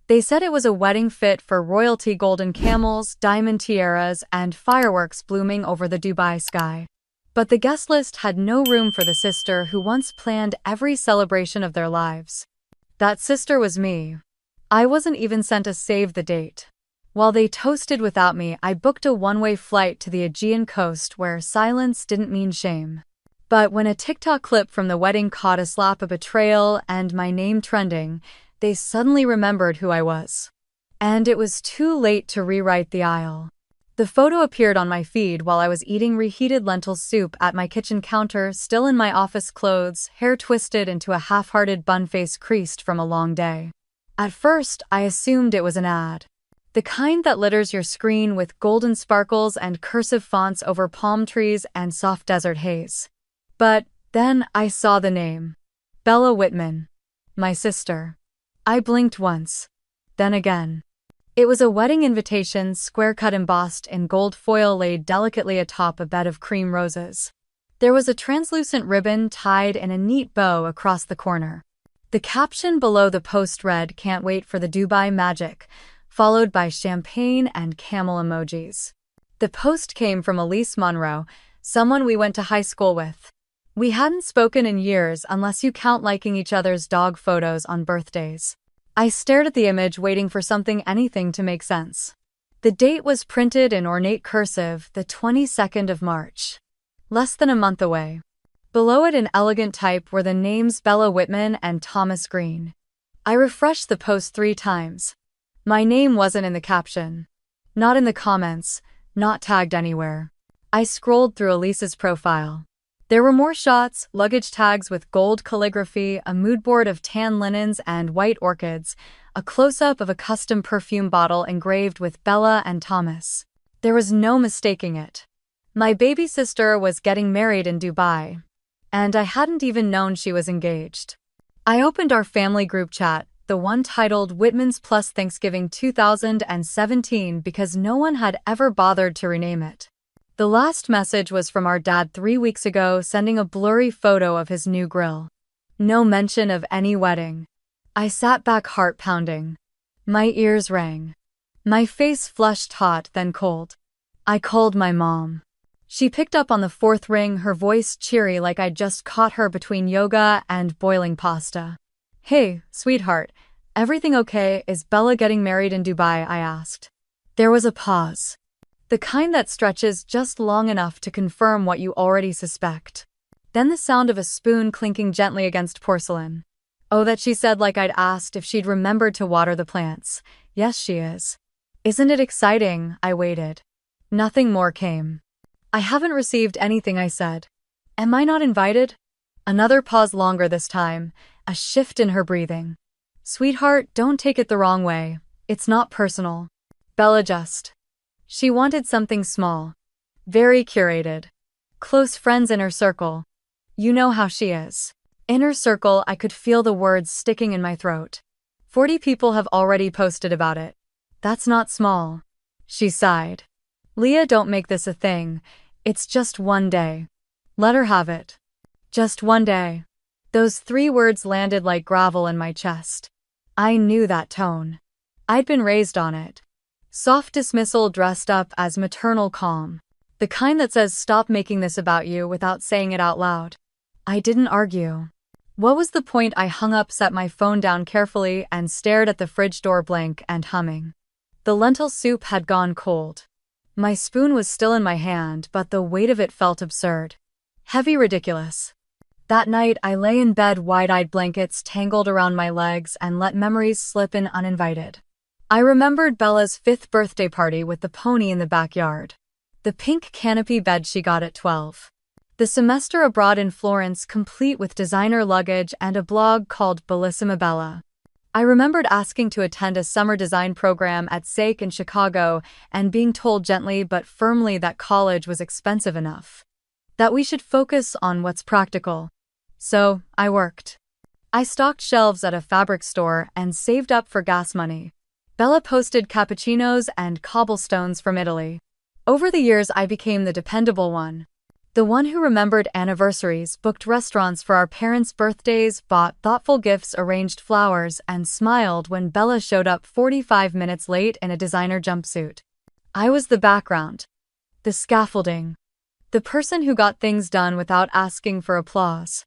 They said it was a wedding fit for royalty, golden camels, diamond tiaras, and fireworks blooming over the Dubai sky. But the guest list had no room for the sister who once planned every celebration of their lives. That sister was me. I wasn't even sent a save the date. While they toasted without me, I booked a one-way flight to the Aegean coast where silence didn't mean shame. But when a TikTok clip from the wedding caught a slap of betrayal and my name trending, they suddenly remembered who I was. And it was too late to rewrite the aisle. The photo appeared on my feed while I was eating reheated lentil soup at my kitchen counter, still in my office clothes, hair twisted into a half-hearted bun face creased from a long day. At first, I assumed it was an ad. The kind that litters your screen with golden sparkles and cursive fonts over palm trees and soft desert haze. But then I saw the name. Bella Whitman. My sister. I blinked once. Then again. It was a wedding invitation, square-cut embossed in gold foil laid delicately atop a bed of cream roses. There was a translucent ribbon tied in a neat bow across the corner. The caption below the post read, "Can't wait for the Dubai magic," followed by champagne and camel emojis. The post came from Elise Monroe, someone we went to high school with. We hadn't spoken in years unless you count liking each other's dog photos on birthdays. I stared at the image, waiting for anything to make sense. The date was printed in ornate cursive, the 22nd of March. Less than a month away. Below it in elegant type were the names Bella Whitman and Thomas Green. I refreshed the post 3 times. My name wasn't in the caption. Not in the comments, not tagged anywhere. I scrolled through Elise's profile. There were more shots, luggage tags with gold calligraphy, a mood board of tan linens and white orchids, a close-up of a custom perfume bottle engraved with Bella and Thomas. There was no mistaking it. My baby sister was getting married in Dubai. And I hadn't even known she was engaged. I opened our family group chat, the one titled Whitman's Plus Thanksgiving 2017, because no one had ever bothered to rename it. The last message was from our dad 3 weeks ago, sending a blurry photo of his new grill. No mention of any wedding. I sat back, heart pounding. My ears rang. My face flushed hot, then cold. I called my mom. She picked up on the 4th ring, her voice cheery like I'd just caught her between yoga and boiling pasta. "Hey, sweetheart, everything okay? Is Bella getting married in Dubai?" I asked. There was a pause. The kind that stretches just long enough to confirm what you already suspect. Then the sound of a spoon clinking gently against porcelain. "Oh, that," she said like I'd asked if she'd remembered to water the plants. "Yes, she is." "Isn't it exciting?" I waited. Nothing more came. "I haven't received anything," I said. "Am I not invited?" Another pause, longer this time, a shift in her breathing. "Sweetheart, don't take it the wrong way. It's not personal. Bella just..." She wanted something small. Very curated. Close friends, inner circle. You know how she is. Inner circle. I could feel the words sticking in my throat. 40 people have already posted about it. That's not small. She sighed. "Leah, don't make this a thing. It's just one day. Let her have it. Just one day." Those 3 words landed like gravel in my chest. I knew that tone. I'd been raised on it. Soft dismissal dressed up as maternal calm. The kind that says, "Stop making this about you," without saying it out loud. I didn't argue. What was the point? I hung up, set my phone down carefully, and stared at the fridge door, blank and humming. The lentil soup had gone cold. My spoon was still in my hand, but the weight of it felt absurd. Heavy, ridiculous. That night, I lay in bed, wide-eyed, blankets tangled around my legs, and let memories slip in uninvited. I remembered Bella's 5th birthday party with the pony in the backyard. The pink canopy bed she got at 12. The semester abroad in Florence, complete with designer luggage and a blog called Bellissima Bella. I remembered asking to attend a summer design program at SAIC in Chicago and being told gently but firmly that college was expensive enough. That we should focus on what's practical. So, I worked. I stocked shelves at a fabric store and saved up for gas money. Bella posted cappuccinos and cobblestones from Italy. Over the years, I became the dependable one. The one who remembered anniversaries, booked restaurants for our parents' birthdays, bought thoughtful gifts, arranged flowers, and smiled when Bella showed up 45 minutes late in a designer jumpsuit. I was the background, the scaffolding, the person who got things done without asking for applause.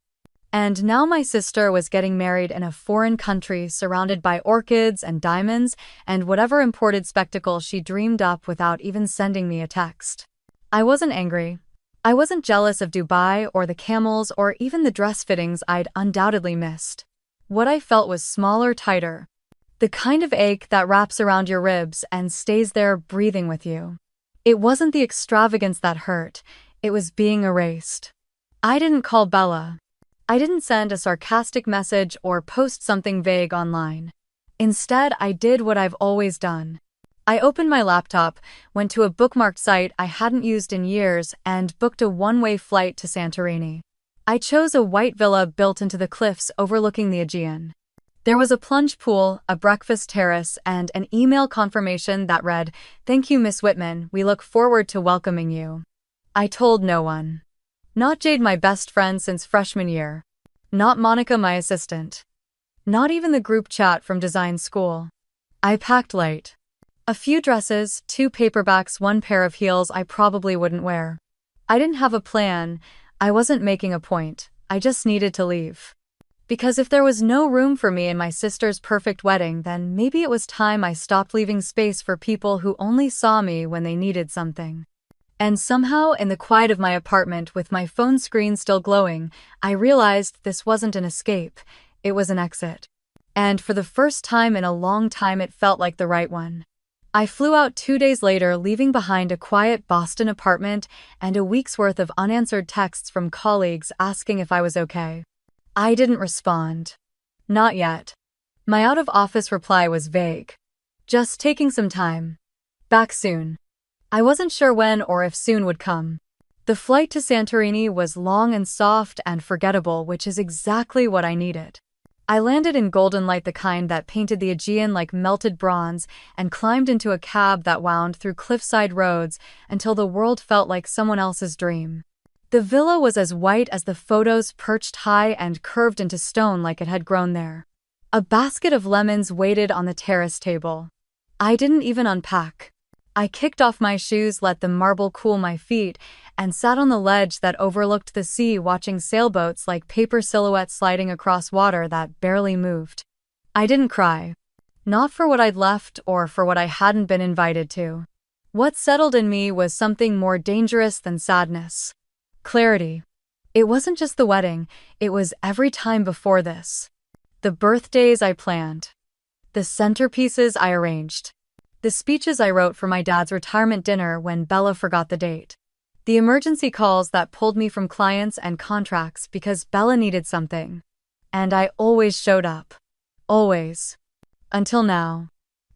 And now my sister was getting married in a foreign country, surrounded by orchids and diamonds and whatever imported spectacle she dreamed up without even sending me a text. I wasn't angry. I wasn't jealous of Dubai or the Camels or even the dress fittings I'd undoubtedly missed. What I felt was smaller, tighter. The kind of ache that wraps around your ribs and stays there breathing with you. It wasn't the extravagance that hurt, it was being erased. I didn't call Bella. I didn't send a sarcastic message or post something vague online. Instead, I did what I've always done. I opened my laptop, went to a bookmarked site I hadn't used in years, and booked a one-way flight to Santorini. I chose a white villa built into the cliffs overlooking the Aegean. There was a plunge pool, a breakfast terrace, and an email confirmation that read, "Thank you, Miss Whitman, we look forward to welcoming you." I told no one. Not Jade, my best friend since freshman year. Not Monica, my assistant. Not even the group chat from design school. I packed light. A few dresses, 2 paperbacks, 1 pair of heels I probably wouldn't wear. I didn't have a plan. I wasn't making a point. I just needed to leave. Because if there was no room for me in my sister's perfect wedding, then maybe it was time I stopped leaving space for people who only saw me when they needed something. And somehow, in the quiet of my apartment with my phone screen still glowing, I realized this wasn't an escape, it was an exit. And for the first time in a long time, it felt like the right one. I flew out 2 days later, leaving behind a quiet Boston apartment and a week's worth of unanswered texts from colleagues asking if I was okay. I didn't respond. Not yet. My out-of-office reply was vague. Just taking some time. Back soon. I wasn't sure when or if soon would come. The flight to Santorini was long and soft and forgettable, which is exactly what I needed. I landed in golden light, the kind that painted the Aegean like melted bronze, and climbed into a cab that wound through cliffside roads until the world felt like someone else's dream. The villa was as white as the photos, perched high and curved into stone like it had grown there. A basket of lemons waited on the terrace table. I didn't even unpack. I kicked off my shoes, let the marble cool my feet, and sat on the ledge that overlooked the sea, watching sailboats like paper silhouettes sliding across water that barely moved. I didn't cry. Not for what I'd left or for what I hadn't been invited to. What settled in me was something more dangerous than sadness. Clarity. It wasn't just the wedding, it was every time before this. The birthdays I planned. The centerpieces I arranged. The speeches I wrote for my dad's retirement dinner when Bella forgot the date. The emergency calls that pulled me from clients and contracts because Bella needed something. And I always showed up. Always. Until now.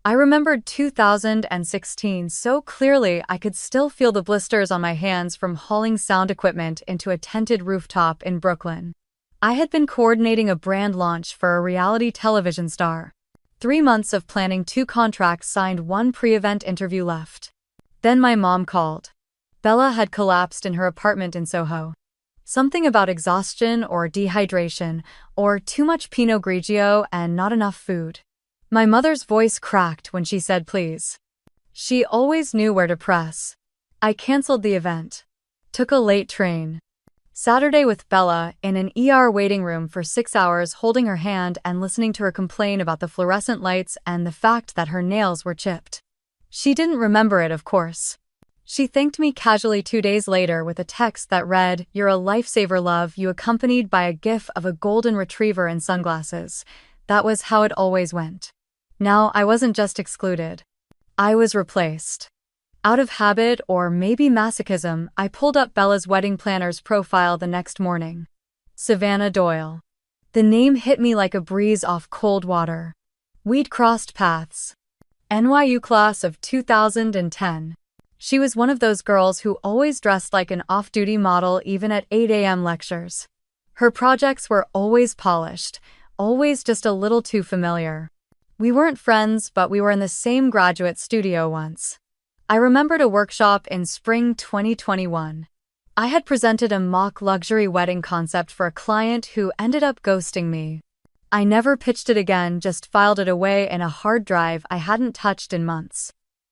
I remembered 2016 so clearly I could still feel the blisters on my hands from hauling sound equipment into a tented rooftop in Brooklyn. I had been coordinating a brand launch for a reality television star. 3 months of planning, 2 contracts signed, 1 pre-event interview left. Then my mom called. Bella had collapsed in her apartment in Soho. Something about exhaustion or dehydration or too much Pinot Grigio and not enough food. My mother's voice cracked when she said please. She always knew where to press. I canceled the event. Took a late train. Saturday with Bella in an ER waiting room for 6 hours, holding her hand and listening to her complain about the fluorescent lights and the fact that her nails were chipped. She didn't remember it, of course. She thanked me casually 2 days later with a text that read, "You're a lifesaver, love you," accompanied by a gif of a golden retriever in sunglasses. That was how it always went. Now I wasn't just excluded. I was replaced. Out of habit or maybe masochism, I pulled up Bella's wedding planner's profile the next morning. Savannah Doyle. The name hit me like a breeze off cold water. We'd crossed paths. NYU class of 2010. She was one of those girls who always dressed like an off-duty model even at 8 a.m. lectures. Her projects were always polished, always just a little too familiar. We weren't friends, but we were in the same graduate studio once. I remembered a workshop in spring 2021. I had presented a mock luxury wedding concept for a client who ended up ghosting me. I never pitched it again, just filed it away in a hard drive I hadn't touched in months.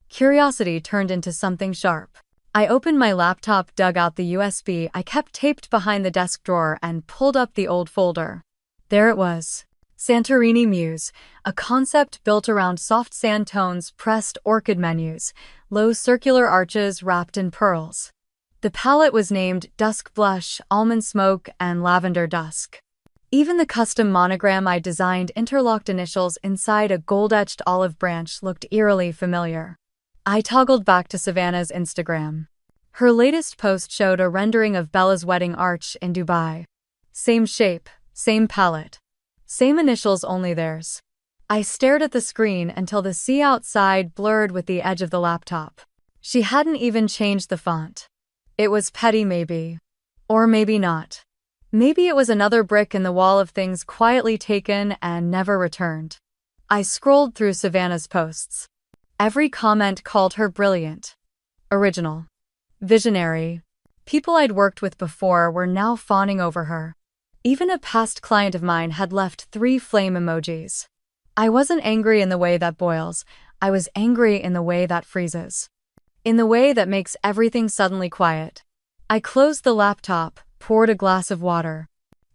Curiosity turned into something sharp. I opened my laptop, dug out the USB I kept taped behind the desk drawer, and pulled up the old folder. There it was. Santorini Muse, a concept built around soft sand tones, pressed orchid menus, low circular arches wrapped in pearls. The palette was named Dusk Blush, Almond Smoke, and Lavender Dusk. Even the custom monogram I designed, interlocked initials inside a gold-etched olive branch, looked eerily familiar. I toggled back to Savannah's Instagram. Her latest post showed a rendering of Bella's wedding arch in Dubai. Same shape, same palette. Same initials, only theirs. I stared at the screen until the sea outside blurred with the edge of the laptop. She hadn't even changed the font. It was petty, maybe. Or maybe not. Maybe it was another brick in the wall of things quietly taken and never returned. I scrolled through Savannah's posts. Every comment called her brilliant, original, visionary. People I'd worked with before were now fawning over her. Even a past client of mine had left 3 flame emojis. I wasn't angry in the way that boils, I was angry in the way that freezes. In the way that makes everything suddenly quiet. I closed the laptop, poured a glass of water.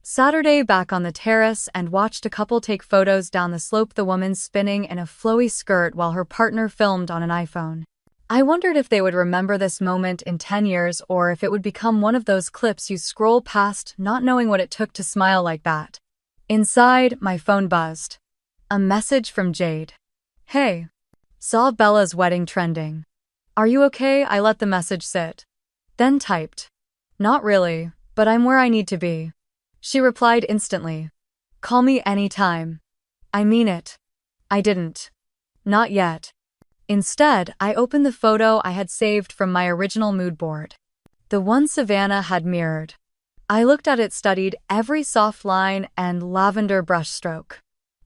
Saturday, back on the terrace, and watched a couple take photos down the slope, the woman spinning in a flowy skirt while her partner filmed on an iPhone. I wondered if they would remember this moment in 10 years, or if it would become one of those clips you scroll past, not knowing what it took to smile like that. Inside, my phone buzzed. A message from Jade. Hey. Saw Bella's wedding trending. Are you okay? I let the message sit. Then typed. Not really, but I'm where I need to be. She replied instantly. Call me anytime. I mean it. I didn't. Not yet. Instead, I opened the photo I had saved from my original mood board. The one Savannah had mirrored. I looked at it, studied every soft line and lavender brushstroke.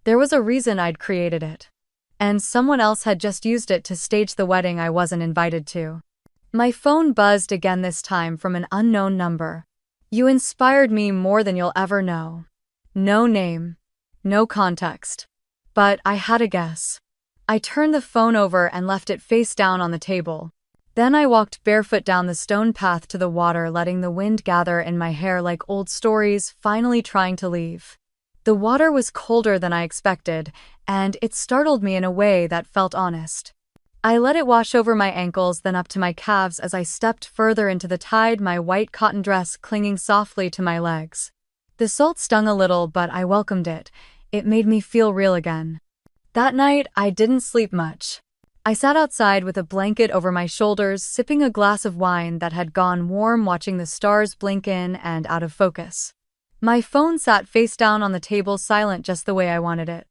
There was a reason I'd created it. And someone else had just used it to stage the wedding I wasn't invited to. My phone buzzed again, this time from an unknown number. You inspired me more than you'll ever know. No name. No context. But I had a guess. I turned the phone over and left it face down on the table. Then I walked barefoot down the stone path to the water, letting the wind gather in my hair like old stories, finally trying to leave. The water was colder than I expected, and it startled me in a way that felt honest. I let it wash over my ankles, then up to my calves as I stepped further into the tide, my white cotton dress clinging softly to my legs. The salt stung a little, but I welcomed it. It made me feel real again. That night, I didn't sleep much. I sat outside with a blanket over my shoulders, sipping a glass of wine that had gone warm, watching the stars blink in and out of focus. My phone sat face down on the table, silent, just the way I wanted it.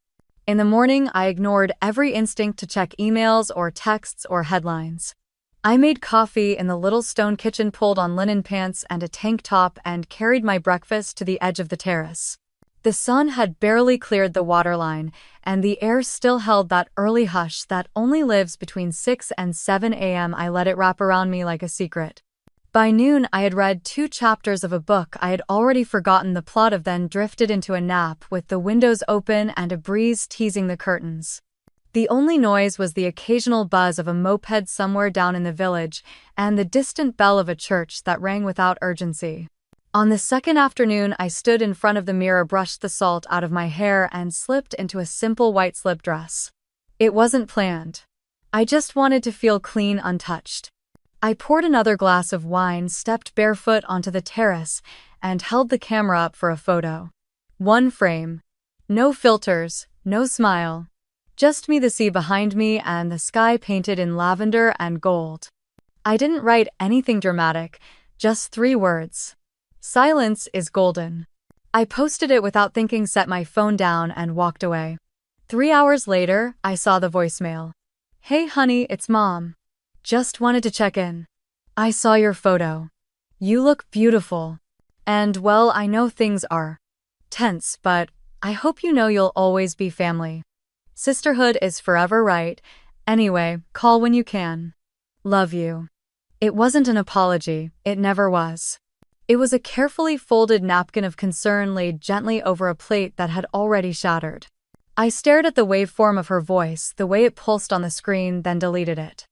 In the morning, I ignored every instinct to check emails or texts or headlines. I made coffee in the little stone kitchen, pulled on linen pants and a tank top, and carried my breakfast to the edge of the terrace. The sun had barely cleared the waterline, and the air still held that early hush that only lives between 6 and 7 a.m. I let it wrap around me like a secret. By noon, I had read 2 chapters of a book I had already forgotten the plot of, then drifted into a nap with the windows open and a breeze teasing the curtains. The only noise was the occasional buzz of a moped somewhere down in the village and the distant bell of a church that rang without urgency. On the second afternoon, I stood in front of the mirror, brushed the salt out of my hair, and slipped into a simple white slip dress. It wasn't planned. I just wanted to feel clean, untouched. I poured another glass of wine, stepped barefoot onto the terrace, and held the camera up for a photo. One frame. No filters, no smile. Just me, the sea behind me, and the sky painted in lavender and gold. I didn't write anything dramatic, just 3 words. Silence is golden. I posted it without thinking, set my phone down, and walked away. 3 hours later, I saw the voicemail. Hey honey, it's Mom. Just wanted to check in. I saw your photo. You look beautiful. And well, I know things are tense, but I hope you know you'll always be family. Sisterhood is forever, right? Anyway, call when you can. Love you. It wasn't an apology, it never was. It was a carefully folded napkin of concern laid gently over a plate that had already shattered. I stared at the waveform of her voice, the way it pulsed on the screen, then deleted it.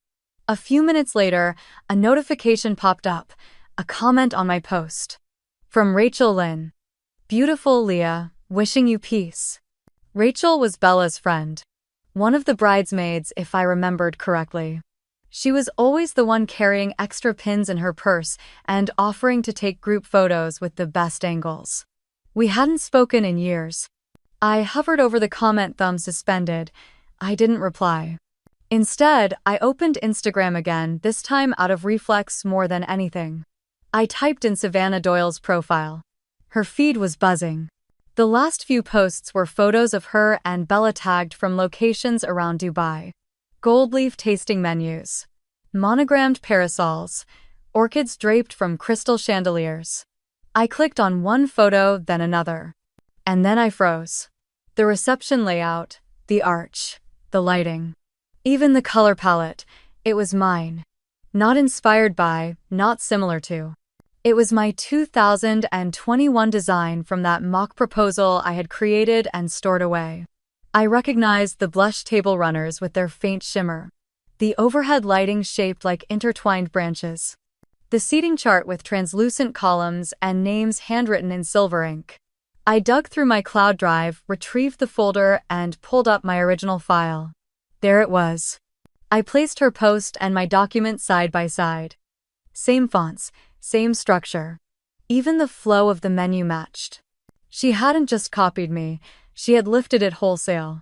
A few minutes later, a notification popped up, a comment on my post. From Rachel Lynn. Beautiful Leah, wishing you peace. Rachel was Bella's friend. One of the bridesmaids, if I remembered correctly. She was always the one carrying extra pins in her purse and offering to take group photos with the best angles. We hadn't spoken in years. I hovered over the comment, thumb suspended. I didn't reply. Instead, I opened Instagram again, this time out of reflex more than anything. I typed in Savannah Doyle's profile. Her feed was buzzing. The last few posts were photos of her and Bella tagged from locations around Dubai. Gold leaf tasting menus. Monogrammed parasols. Orchids draped from crystal chandeliers. I clicked on one photo, then another. And then I froze. The reception layout, the arch, the lighting. Even the color palette, it was mine. Not inspired by, not similar to. It was my 2021 design from that mock proposal I had created and stored away. I recognized the blush table runners with their faint shimmer. The overhead lighting shaped like intertwined branches. The seating chart with translucent columns and names handwritten in silver ink. I dug through my cloud drive, retrieved the folder, and pulled up my original file. There it was. I placed her post and my document side by side. Same fonts, same structure. Even the flow of the menu matched. She hadn't just copied me, she had lifted it wholesale.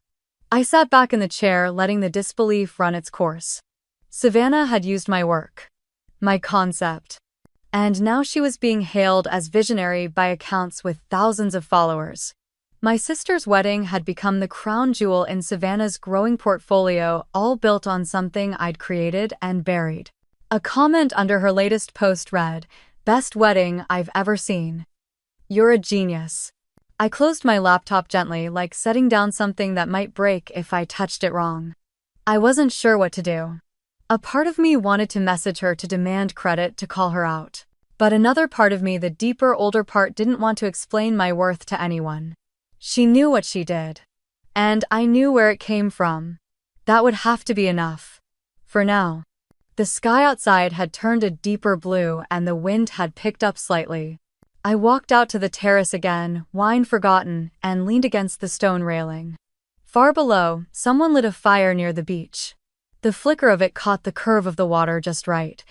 I sat back in the chair, letting the disbelief run its course. Savannah had used my work. My concept. And now she was being hailed as visionary by accounts with thousands of followers. My sister's wedding had become the crown jewel in Savannah's growing portfolio, all built on something I'd created and buried. A comment under her latest post read, "Best wedding I've ever seen. You're a genius." I closed my laptop gently, like setting down something that might break if I touched it wrong. I wasn't sure what to do. A part of me wanted to message her to demand credit, to call her out. But another part of me, the deeper, older part, didn't want to explain my worth to anyone. She knew what she did. And I knew where it came from. That would have to be enough. For now. The sky outside had turned a deeper blue and the wind had picked up slightly. I walked out to the terrace again, wine forgotten, and leaned against the stone railing. Far below, someone lit a fire near the beach. The flicker of it caught the curve of the water just right.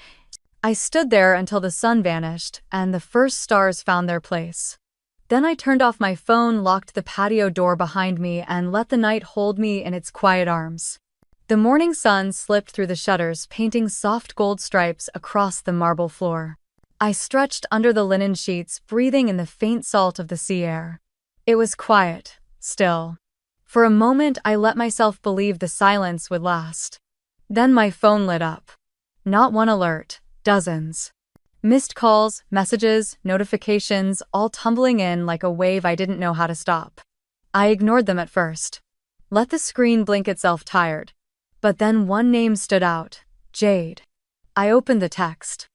I stood there until the sun vanished and the first stars found their place. Then I turned off my phone, locked the patio door behind me, and let the night hold me in its quiet arms. The morning sun slipped through the shutters, painting soft gold stripes across the marble floor. I stretched under the linen sheets, breathing in the faint salt of the sea air. It was quiet, still. For a moment I let myself believe the silence would last. Then my phone lit up. Not one alert, dozens. Missed calls, messages, notifications, all tumbling in like a wave I didn't know how to stop. I ignored them at first. Let the screen blink itself tired. But then one name stood out, Jade. I opened the text.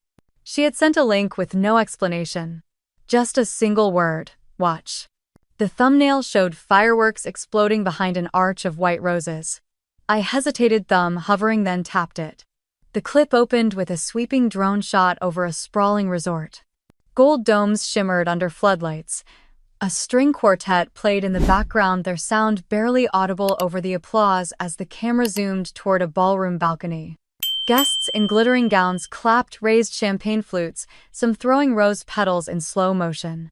She had sent a link with no explanation. Just a single word, watch. The thumbnail showed fireworks exploding behind an arch of white roses. I hesitated, thumb hovering, then tapped it. The clip opened with a sweeping drone shot over a sprawling resort. Gold domes shimmered under floodlights. A string quartet played in the background, their sound barely audible over the applause as the camera zoomed toward a ballroom balcony. Guests in glittering gowns clapped, raised champagne flutes, some throwing rose petals in slow motion.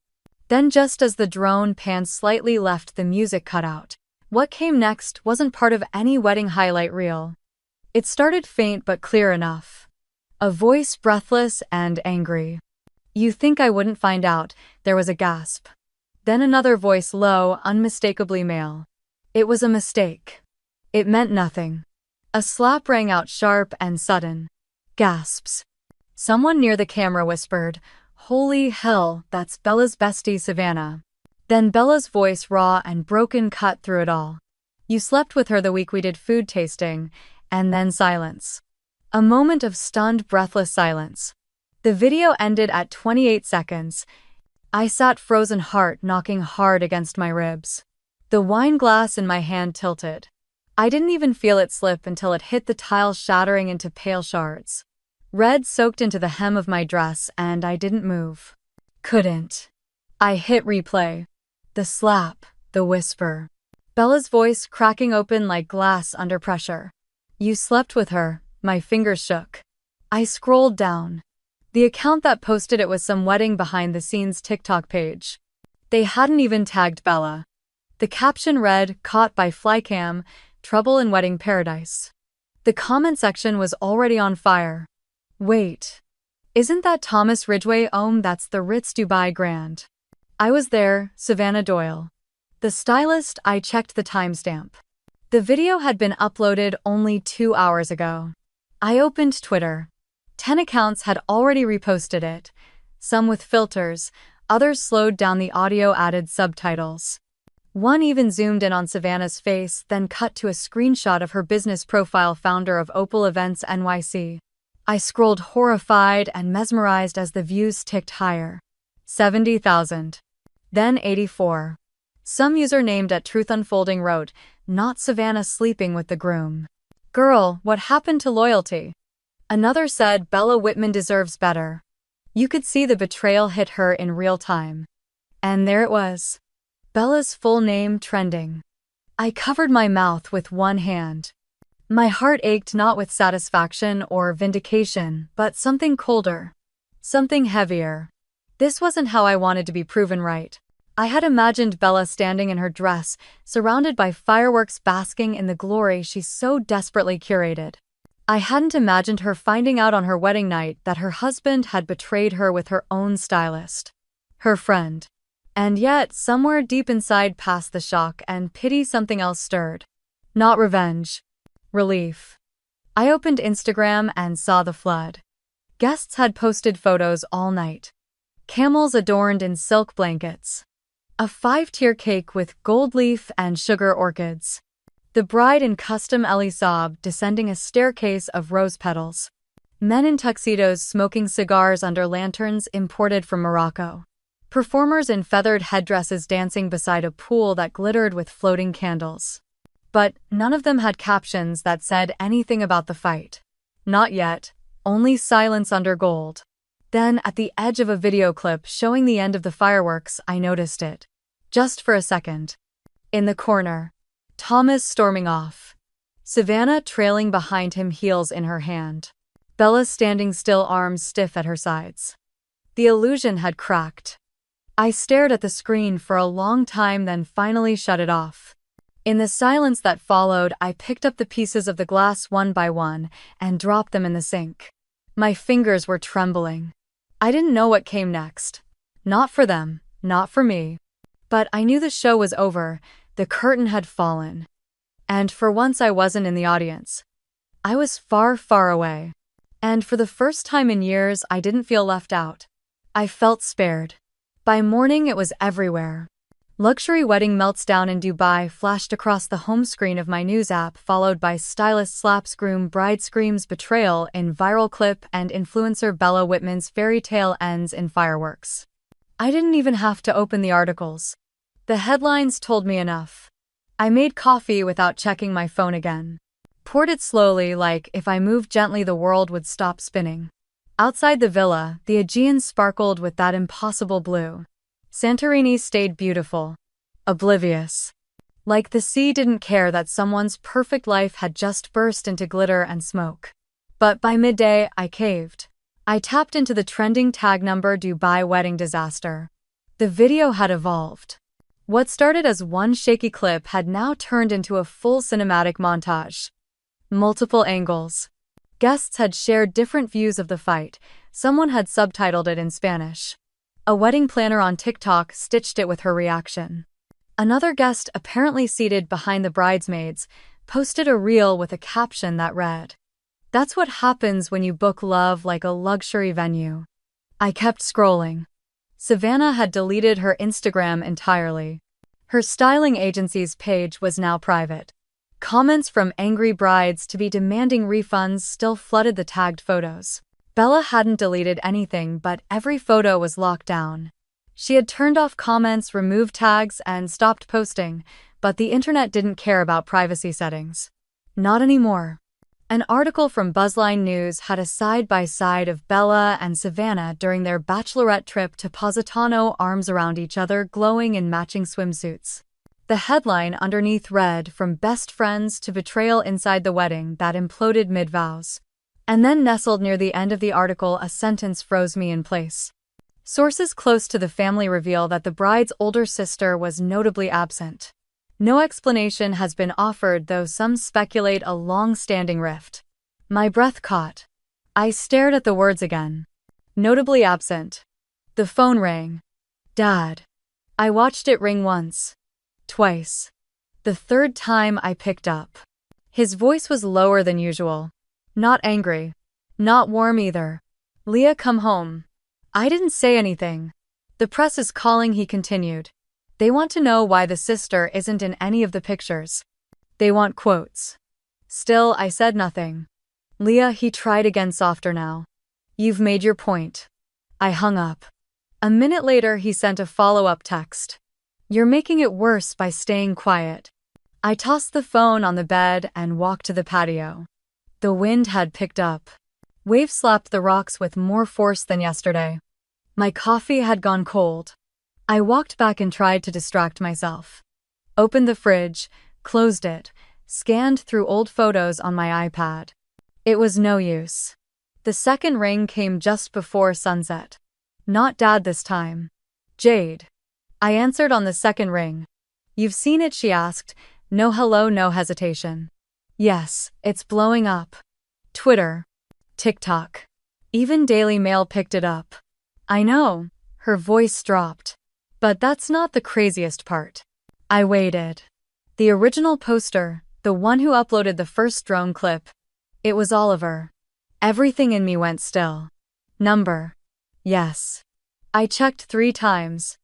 Then, just as the drone panned slightly left, the music cut out. What came next wasn't part of any wedding highlight reel. It started faint but clear enough. A voice, breathless and angry. "You think I wouldn't find out?" There was a gasp. Then another voice, low, unmistakably male. It was a mistake. It meant nothing. A slap rang out, sharp and sudden. Gasps. Someone near the camera whispered, "Holy hell, that's Bella's bestie Savannah." Then Bella's voice, raw and broken, cut through it all. "You slept with her the week we did food tasting." And then silence. A moment of stunned, breathless silence. The video ended at 28 seconds. I sat frozen, heart knocking hard against my ribs. The wine glass in my hand tilted. I didn't even feel it slip until it hit the tile, shattering into pale shards. Red soaked into the hem of my dress, and I didn't move. Couldn't. I hit replay. The slap, the whisper. Bella's voice cracking open like glass under pressure. "You slept with her." My fingers shook. I scrolled down. The account that posted it was some wedding behind-the-scenes TikTok page. They hadn't even tagged Bella. The caption read, "Caught by Flycam, trouble in wedding paradise." The comment section was already on fire. Wait. Isn't that Thomas Ridgway? That's the Ritz Dubai Grand. I was there, Savannah Doyle. The stylist. I checked the timestamp. The video had been uploaded only 2 hours ago. I opened Twitter. 10 accounts had already reposted it, some with filters, others slowed down the audio, added subtitles. One even zoomed in on Savannah's face, then cut to a screenshot of her business profile, founder of Opal Events NYC. I scrolled, horrified and mesmerized, as the views ticked higher. 70,000. Then 84. Some user named @TruthUnfolding wrote, "Not Savannah sleeping with the groom. Girl, what happened to loyalty?" Another said, "Bella Whitman deserves better." You could see the betrayal hit her in real time. And there it was. Bella's full name trending. I covered my mouth with one hand. My heart ached, not with satisfaction or vindication, but something colder. Something heavier. This wasn't how I wanted to be proven right. I had imagined Bella standing in her dress, surrounded by fireworks, basking in the glory she so desperately curated. I hadn't imagined her finding out on her wedding night that her husband had betrayed her with her own stylist. Her friend. And yet, somewhere deep inside, past the shock and pity, something else stirred. Not revenge. Relief. I opened Instagram and saw the flood. Guests had posted photos all night. Camels adorned in silk blankets. A 5-tier cake with gold leaf and sugar orchids. The bride in custom elisab descending a staircase of rose petals. Men in tuxedos smoking cigars under lanterns imported from Morocco. Performers in feathered headdresses dancing beside a pool that glittered with floating candles. But none of them had captions that said anything about the fight. Not yet, only silence under gold. Then, at the edge of a video clip showing the end of the fireworks, I noticed it. Just for a second. In the corner. Thomas storming off. Savannah trailing behind him, heels in her hand. Bella standing still, arms stiff at her sides. The illusion had cracked. I stared at the screen for a long time, then finally shut it off. In the silence that followed, I picked up the pieces of the glass one by one and dropped them in the sink. My fingers were trembling. I didn't know what came next. Not for them, not for me. But I knew the show was over, the curtain had fallen. And for once I wasn't in the audience. I was far, far away. And for the first time in years, I didn't feel left out. I felt spared. By morning, it was everywhere. Luxury wedding melts down in Dubai flashed across the home screen of my news app, followed by stylist slaps groom, bride screams betrayal in viral clip, and influencer Bella Whitman's fairy tale ends in fireworks. I didn't even have to open the articles. The headlines told me enough. I made coffee without checking my phone again. Poured it slowly, like if I moved gently the world would stop spinning. Outside the villa, the Aegean sparkled with that impossible blue. Santorini stayed beautiful. Oblivious. Like the sea didn't care that someone's perfect life had just burst into glitter and smoke. But by midday, I caved. I tapped into the trending tag number Dubai wedding disaster. The video had evolved. What started as one shaky clip had now turned into a full cinematic montage. Multiple angles. Guests had shared different views of the fight. Someone had subtitled it in Spanish. A wedding planner on TikTok stitched it with her reaction. Another guest, apparently seated behind the bridesmaids, posted a reel with a caption that read, "That's what happens when you book love like a luxury venue." I kept scrolling. Savannah had deleted her Instagram entirely. Her styling agency's page was now private. Comments from angry brides to be demanding refunds still flooded the tagged photos. Bella hadn't deleted anything, but every photo was locked down. She had turned off comments, removed tags, and stopped posting, but the internet didn't care about privacy settings. Not anymore. An article from Buzzline News had a side-by-side of Bella and Savannah during their bachelorette trip to Positano, arms around each other, glowing in matching swimsuits. The headline underneath read, "From best friends to betrayal inside the wedding that imploded mid-vows." And then nestled near the end of the article, a sentence froze me in place. Sources close to the family reveal that the bride's older sister was notably absent. No explanation has been offered, though some speculate a long-standing rift. My breath caught. I stared at the words again. Notably absent. The phone rang. Dad. I watched it ring once. Twice. The third time I picked up. His voice was lower than usual. Not angry. Not warm either. "Leah, come home." I didn't say anything. "The press is calling," he continued. "They want to know why the sister isn't in any of the pictures. They want quotes." Still, I said nothing. "Leah," he tried again, softer now. "You've made your point." I hung up. A minute later, he sent a follow-up text. "You're making it worse by staying quiet." I tossed the phone on the bed and walked to the patio. The wind had picked up. Waves slapped the rocks with more force than yesterday. My coffee had gone cold. I walked back and tried to distract myself. Opened the fridge, closed it, scanned through old photos on my iPad. It was no use. The second ring came just before sunset. Not Dad this time. "Jade." I answered on the second ring. "You've seen it?" she asked. No hello, no hesitation. "Yes, it's blowing up. Twitter. TikTok. Even Daily Mail picked it up." "I know." Her voice dropped. "But that's not the craziest part." I waited. The original poster, the one who uploaded the first drone clip. It was Oliver. Everything in me went still. Number. Yes. I checked 3 times.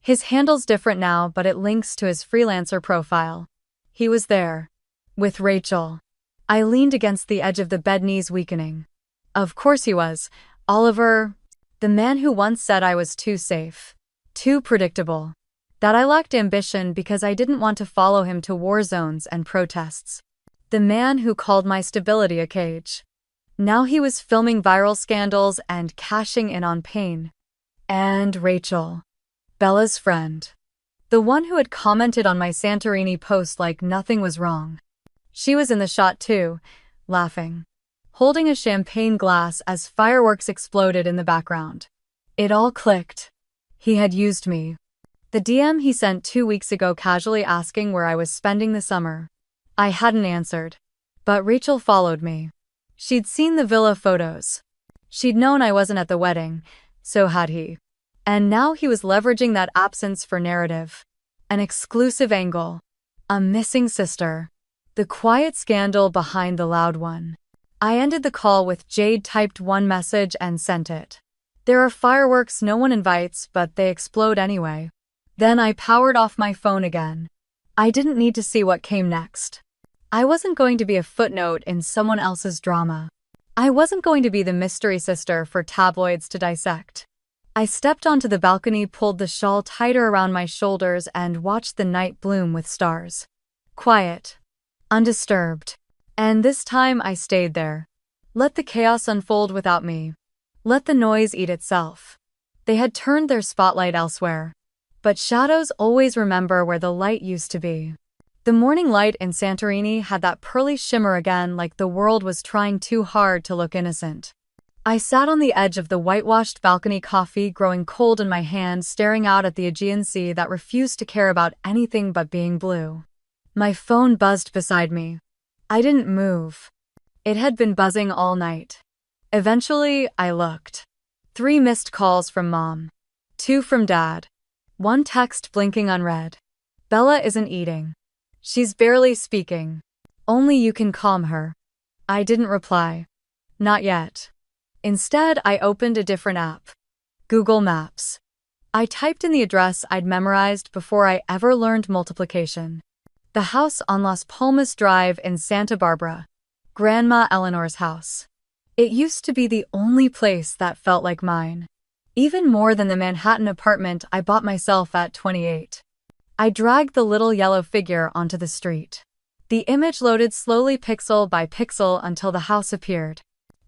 His handle's different now, but it links to his freelancer profile. He was there. With Rachel. I leaned against the edge of the bed, knees weakening. Of course he was. Oliver. The man who once said I was too safe. Too predictable. That I lacked ambition because I didn't want to follow him to war zones and protests. The man who called my stability a cage. Now he was filming viral scandals and cashing in on pain. And Rachel. Bella's friend. The one who had commented on my Santorini post like nothing was wrong. She was in the shot too, laughing. Holding a champagne glass as fireworks exploded in the background. It all clicked. He had used me. The DM he sent 2 weeks ago casually asking where I was spending the summer. I hadn't answered. But Rachel followed me. She'd seen the villa photos. She'd known I wasn't at the wedding, so had he. And now he was leveraging that absence for narrative. An exclusive angle. A missing sister. The quiet scandal behind the loud one. I ended the call with Jade typed one message and sent it. There are fireworks no one invites, but they explode anyway. Then I powered off my phone again. I didn't need to see what came next. I wasn't going to be a footnote in someone else's drama. I wasn't going to be the mystery sister for tabloids to dissect. I stepped onto the balcony, pulled the shawl tighter around my shoulders, and watched the night bloom with stars. Quiet. Undisturbed. And this time I stayed there. Let the chaos unfold without me. Let the noise eat itself. They had turned their spotlight elsewhere. But shadows always remember where the light used to be. The morning light in Santorini had that pearly shimmer again, like the world was trying too hard to look innocent. I sat on the edge of the whitewashed balcony, coffee growing cold in my hand, staring out at the Aegean Sea that refused to care about anything but being blue. My phone buzzed beside me. I didn't move. It had been buzzing all night. Eventually, I looked. 3 missed calls from Mom. 2 from Dad. 1 text blinking unread. Bella isn't eating. She's barely speaking. Only you can calm her. I didn't reply. Not yet. Instead, I opened a different app. Google Maps. I typed in the address I'd memorized before I ever learned multiplication. The house on Las Palmas Drive in Santa Barbara. Grandma Eleanor's house. It used to be the only place that felt like mine. Even more than the Manhattan apartment I bought myself at 28. I dragged the little yellow figure onto the street. The image loaded slowly pixel by pixel until the house appeared.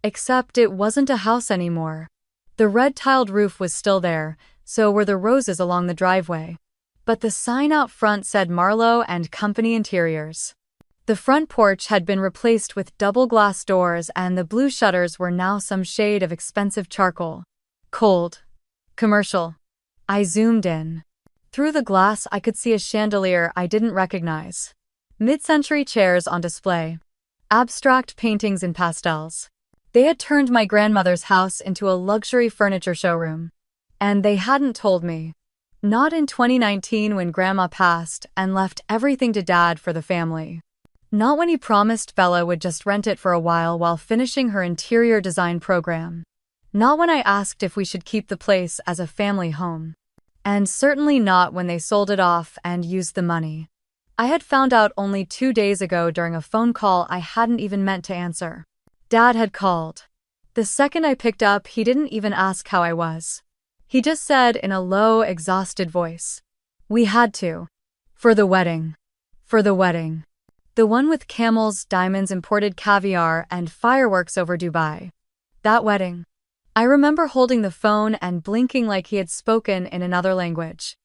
Except it wasn't a house anymore. The red-tiled roof was still there, so were the roses along the driveway. But the sign out front said Marlowe and Company Interiors. The front porch had been replaced with double glass doors and the blue shutters were now some shade of expensive charcoal. Cold. Commercial. I zoomed in. Through the glass I could see a chandelier I didn't recognize. Mid-century chairs on display. Abstract paintings in pastels. They had turned my grandmother's house into a luxury furniture showroom. And they hadn't told me. Not in 2019 when Grandma passed and left everything to Dad for the family. Not when he promised Bella would just rent it for a while finishing her interior design program. Not when I asked if we should keep the place as a family home. And certainly not when they sold it off and used the money. I had found out only 2 days ago during a phone call I hadn't even meant to answer. Dad had called. The second I picked up, he didn't even ask how I was. He just said in a low, exhausted voice, "We had to. For the wedding. For the wedding. The one with camels, diamonds, imported caviar, and fireworks over Dubai. That wedding." I remember holding the phone and blinking like he had spoken in another language.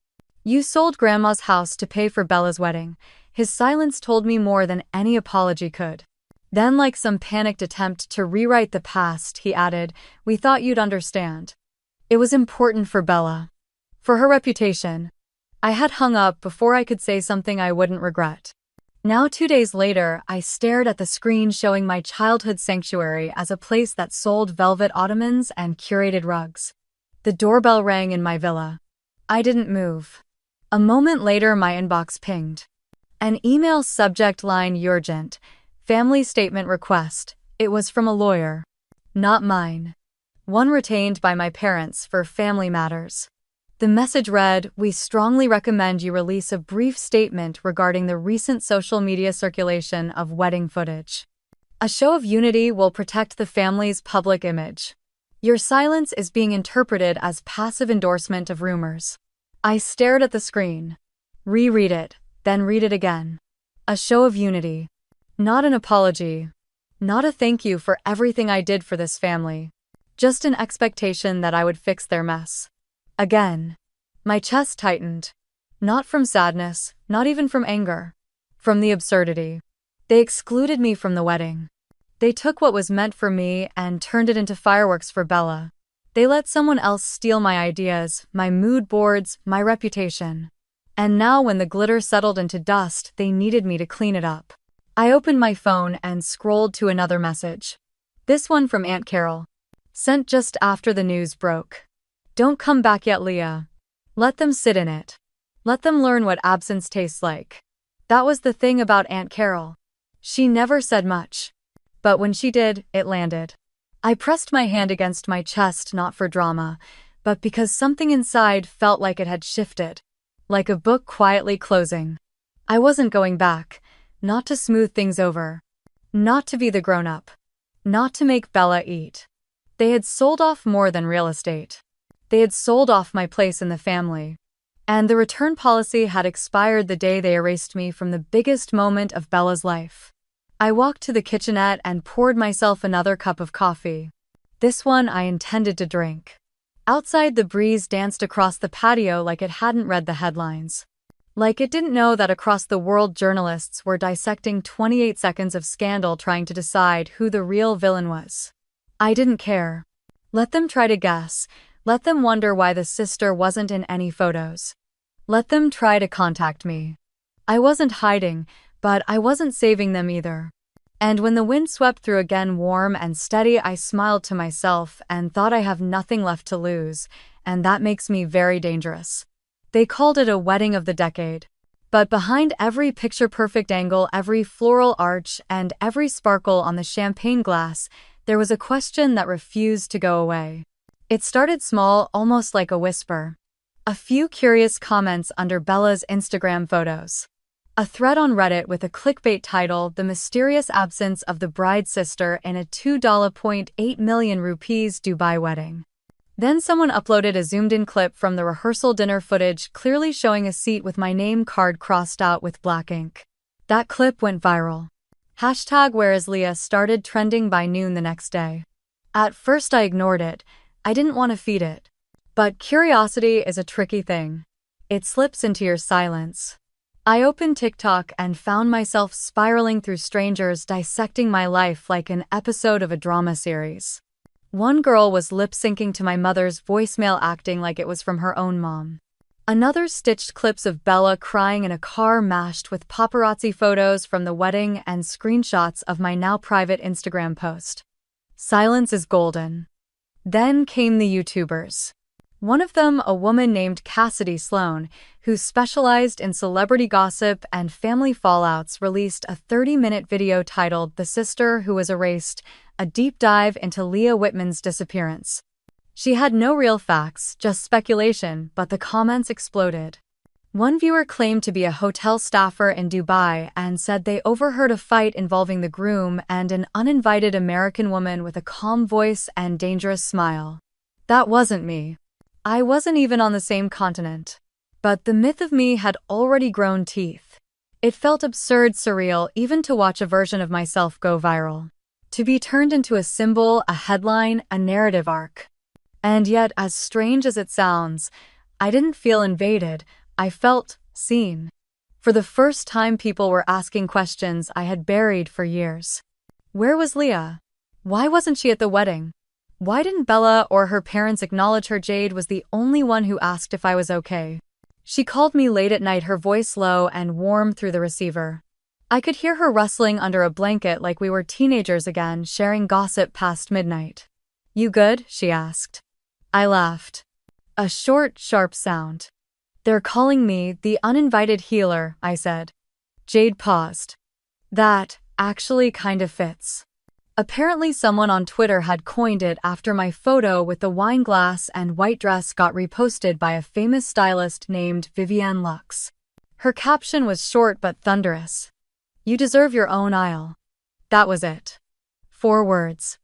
"You sold Grandma's house to pay for Bella's wedding." His silence told me more than any apology could. Then, like some panicked attempt to rewrite the past, he added, "We thought you'd understand. It was important for Bella. For her reputation." I had hung up before I could say something I wouldn't regret. Now 2 days later, I stared at the screen showing my childhood sanctuary as a place that sold velvet ottomans and curated rugs. The doorbell rang in my villa. I didn't move. A moment later my inbox pinged. An email subject line urgent. Family statement request. It was from a lawyer. Not mine. One retained by my parents for family matters. The message read, "We strongly recommend you release a brief statement regarding the recent social media circulation of wedding footage. A show of unity will protect the family's public image. Your silence is being interpreted as passive endorsement of rumors." I stared at the screen. Reread it, then read it again. A show of unity. Not an apology. Not a thank you for everything I did for this family. Just an expectation that I would fix their mess. Again. My chest tightened. Not from sadness, not even from anger. From the absurdity. They excluded me from the wedding. They took what was meant for me and turned it into fireworks for Bella. They let someone else steal my ideas, my mood boards, my reputation. And now when the glitter settled into dust, they needed me to clean it up. I opened my phone and scrolled to another message. This one from Aunt Carol. Sent just after the news broke. "Don't come back yet, Leah. Let them sit in it. Let them learn what absence tastes like." That was the thing about Aunt Carol. She never said much. But when she did, it landed. I pressed my hand against my chest not for drama, but because something inside felt like it had shifted. Like a book quietly closing. I wasn't going back. Not to smooth things over. Not to be the grown-up. Not to make Bella eat. They had sold off more than real estate. They had sold off my place in the family. And the return policy had expired the day they erased me from the biggest moment of Bella's life. I walked to the kitchenette and poured myself another cup of coffee. This one I intended to drink. Outside, the breeze danced across the patio like it hadn't read the headlines. Like it didn't know that across the world journalists were dissecting 28 seconds of scandal trying to decide who the real villain was. I didn't care. Let them try to guess. Let them wonder why the sister wasn't in any photos. Let them try to contact me. I wasn't hiding, but I wasn't saving them either. And when the wind swept through again warm and steady, I smiled to myself and thought I have nothing left to lose, and that makes me very dangerous. They called it a wedding of the decade. But behind every picture-perfect angle, every floral arch, and every sparkle on the champagne glass, there was a question that refused to go away. It started small, almost like a whisper. A few curious comments under Bella's Instagram photos. A thread on Reddit with a clickbait title, "The Mysterious Absence of the Bride's Sister in a $2.8 million rupees Dubai Wedding." Then someone uploaded a zoomed-in clip from the rehearsal dinner footage, clearly showing a seat with my name card crossed out with black ink. That clip went viral. Hashtag #WhereIsLeah started trending by noon the next day. At first I ignored it. I didn't want to feed it. But curiosity is a tricky thing. It slips into your silence. I opened TikTok and found myself spiraling through strangers dissecting my life like an episode of a drama series. One girl was lip-syncing to my mother's voicemail, acting like it was from her own mom. Another stitched clips of Bella crying in a car mashed with paparazzi photos from the wedding and screenshots of my now private Instagram post. Silence is golden. Then came the YouTubers. One of them, a woman named Cassidy Sloan, who specialized in celebrity gossip and family fallouts, released a 30-minute video titled "The Sister Who Was Erased," a deep dive into Leah Whitman's disappearance. She had no real facts, just speculation, but the comments exploded. One viewer claimed to be a hotel staffer in Dubai and said they overheard a fight involving the groom and an uninvited American woman with a calm voice and dangerous smile. That wasn't me. I wasn't even on the same continent. But the myth of me had already grown teeth. It felt absurd, surreal, even to watch a version of myself go viral. To be turned into a symbol, a headline, a narrative arc. And yet, as strange as it sounds, I didn't feel invaded, I felt seen. For the first time, people were asking questions I had buried for years. Where was Leah? Why wasn't she at the wedding? Why didn't Bella or her parents acknowledge her? Jade was the only one who asked if I was okay. She called me late at night, her voice low and warm through the receiver. I could hear her rustling under a blanket like we were teenagers again, sharing gossip past midnight. "You good?" she asked. I laughed. A short, sharp sound. "They're calling me the uninvited healer," I said. Jade paused. That actually kind of fits. Apparently someone on Twitter had coined it after my photo with the wine glass and white dress got reposted by a famous stylist named Vivienne Lux. Her caption was short but thunderous. "You deserve your own aisle." That was it. 4 words.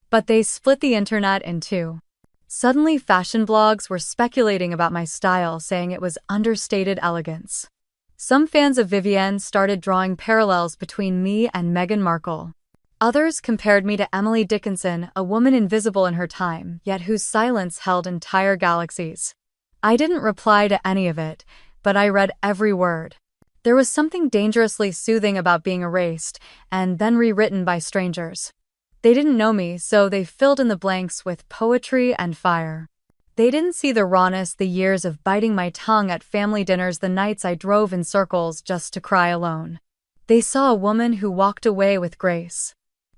But they split the internet in two. Suddenly fashion blogs were speculating about my style, saying it was understated elegance. Some fans of Vivienne started drawing parallels between me and Meghan Markle. Others compared me to Emily Dickinson, a woman invisible in her time, yet whose silence held entire galaxies. I didn't reply to any of it, but I read every word. There was something dangerously soothing about being erased and then rewritten by strangers. They didn't know me, so they filled in the blanks with poetry and fire. They didn't see the rawness, the years of biting my tongue at family dinners, the nights I drove in circles just to cry alone. They saw a woman who walked away with grace.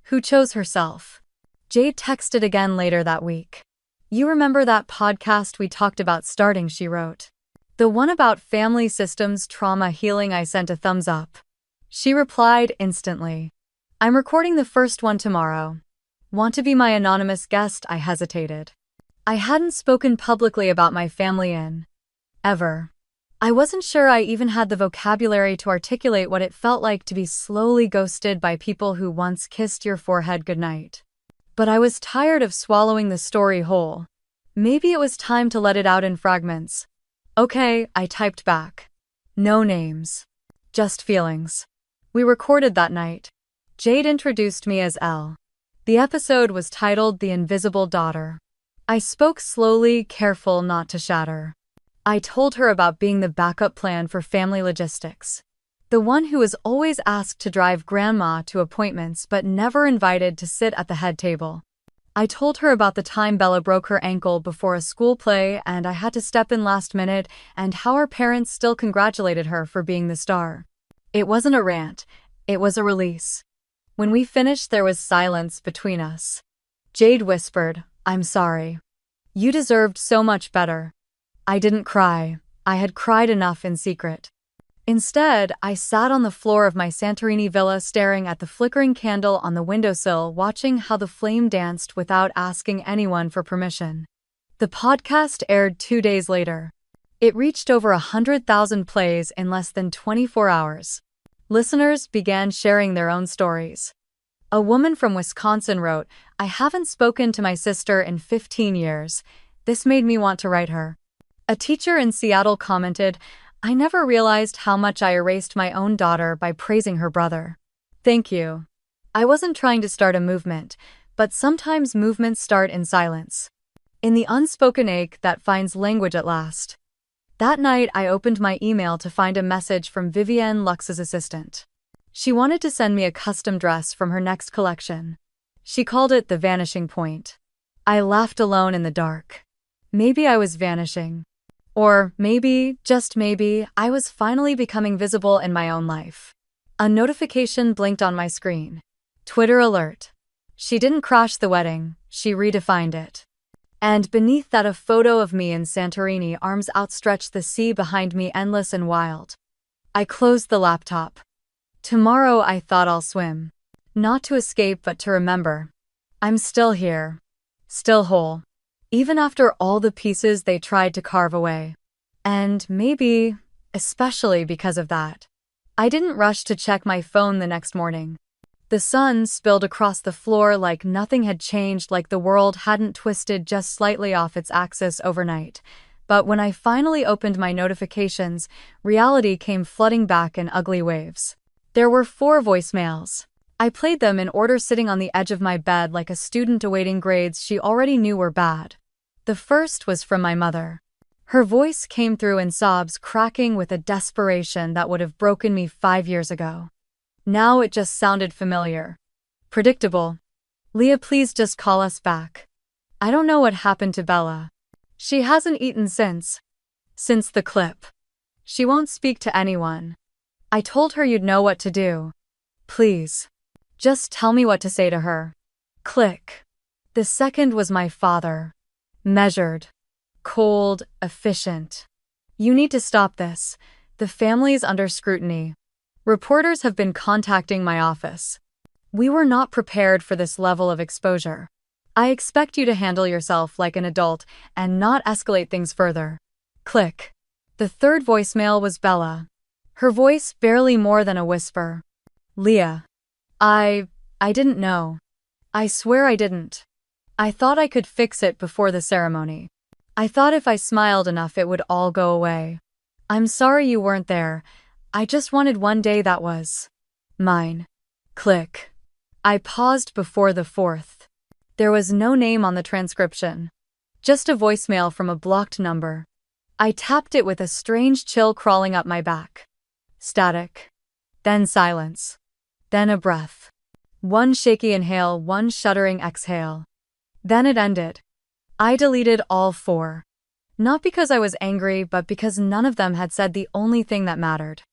Who chose herself. Jade texted again later that week. "You remember that podcast we talked about starting?" she wrote. "The one about family systems, trauma healing?" I sent a thumbs up. She replied instantly. "I'm recording the first one tomorrow. Want to be my anonymous guest?" I hesitated. I hadn't spoken publicly about my family in ever. I wasn't sure I even had the vocabulary to articulate what it felt like to be slowly ghosted by people who once kissed your forehead goodnight. But I was tired of swallowing the story whole. Maybe it was time to let it out in fragments. "Okay," I typed back. No names. Just feelings. We recorded that night. Jade introduced me as Elle. The episode was titled "The Invisible Daughter." I spoke slowly, careful not to shatter. I told her about being the backup plan for family logistics. The one who was always asked to drive grandma to appointments but never invited to sit at the head table. I told her about the time Bella broke her ankle before a school play and I had to step in last minute, and how her parents still congratulated her for being the star. It wasn't a rant, it was a release. When we finished, there was silence between us. Jade whispered, "I'm sorry. You deserved so much better." I didn't cry. I had cried enough in secret. Instead, I sat on the floor of my Santorini villa staring at the flickering candle on the windowsill, watching how the flame danced without asking anyone for permission. The podcast aired 2 days later. It reached over 100,000 plays in less than 24 hours. Listeners began sharing their own stories. A woman from Wisconsin wrote, "I haven't spoken to my sister in 15 years. This made me want to write her." A teacher in Seattle commented, "I never realized how much I erased my own daughter by praising her brother. Thank you. I wasn't trying to start a movement, but sometimes movements start in silence. In the unspoken ache that finds language at last." That night, I opened my email to find a message from Vivienne Lux's assistant. She wanted to send me a custom dress from her next collection. She called it the vanishing point. I laughed alone in the dark. Maybe I was vanishing. Or maybe, just maybe, I was finally becoming visible in my own life. A notification blinked on my screen. Twitter alert. She didn't crash the wedding, she redefined it. And beneath that, a photo of me in Santorini, arms outstretched, the sea behind me endless and wild. I closed the laptop. Tomorrow, I thought, I'll swim. Not to escape, but to remember. I'm still here. Still whole. Even after all the pieces they tried to carve away. And maybe, especially because of that, I didn't rush to check my phone the next morning. The sun spilled across the floor like nothing had changed, like the world hadn't twisted just slightly off its axis overnight. But when I finally opened my notifications, reality came flooding back in ugly waves. There were 4 voicemails. I played them in order, sitting on the edge of my bed like a student awaiting grades she already knew were bad. The first was from my mother. Her voice came through in sobs, cracking with a desperation that would have broken me 5 years ago. Now it just sounded familiar. Predictable. "Leah, please just call us back. I don't know what happened to Bella. She hasn't eaten since the clip. She won't speak to anyone. I told her you'd know what to do. Please. Just tell me what to say to her." Click. The second was my father. Measured. Cold, efficient. "You need to stop this. The family's under scrutiny. Reporters have been contacting my office. We were not prepared for this level of exposure. I expect you to handle yourself like an adult and not escalate things further." Click. The third voicemail was Bella. Her voice barely more than a whisper. "Leah. I didn't know. I swear I didn't. I thought I could fix it before the ceremony. I thought if I smiled enough it would all go away. I'm sorry you weren't there. I just wanted one day that was mine." Click. I paused before the fourth. There was no name on the transcription. Just a voicemail from a blocked number. I tapped it with a strange chill crawling up my back. Static. Then silence. Then a breath. One shaky inhale, one shuddering exhale. Then it ended. I deleted all 4. Not because I was angry, but because none of them had said the only thing that mattered.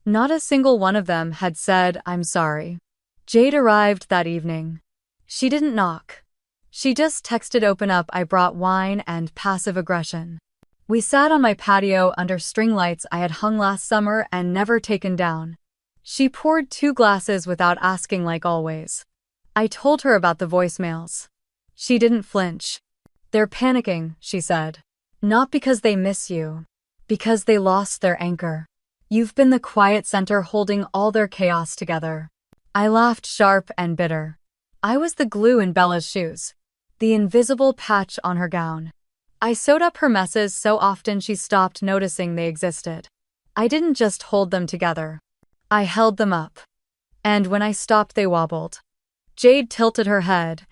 Not a single one of them had said, "I'm sorry." Jade arrived that evening. She didn't knock. She just texted, "Open up, I brought wine," and passive aggression. We sat on my patio under string lights I had hung last summer and never taken down. She poured 2 glasses without asking, like always. I told her about the voicemails. She didn't flinch. "They're panicking," she said. "Not because they miss you. Because they lost their anchor. You've been the quiet center holding all their chaos together." I laughed, sharp and bitter. I was the glue in Bella's shoes. The invisible patch on her gown. I sewed up her messes so often she stopped noticing they existed. I didn't just hold them together. I held them up. And when I stopped, they wobbled. Jade tilted her head.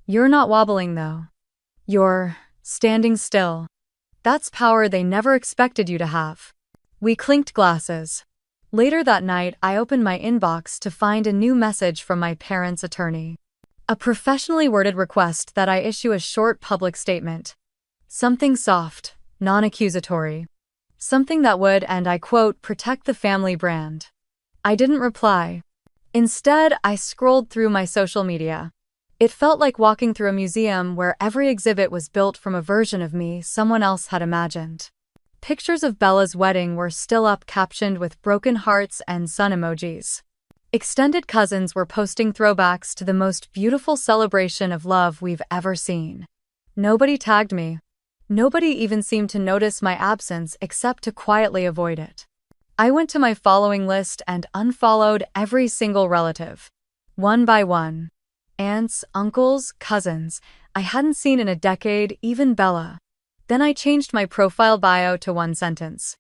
"You're not wobbling, though. You're standing still. That's power they never expected you to have." We clinked glasses. Later that night, I opened my inbox to find a new message from my parents' attorney. A professionally worded request that I issue a short public statement. Something soft, non-accusatory. Something that would, and I quote, "protect the family brand." I didn't reply. Instead, I scrolled through my social media. It felt like walking through a museum where every exhibit was built from a version of me someone else had imagined. Pictures of Bella's wedding were still up, captioned with broken hearts and sun emojis. Extended cousins were posting throwbacks to the most beautiful celebration of love we've ever seen. Nobody tagged me. Nobody even seemed to notice my absence except to quietly avoid it. I went to my following list and unfollowed every single relative. One by one. Aunts, uncles, cousins I hadn't seen in a decade, even Bella. Then I changed my profile bio to one sentence.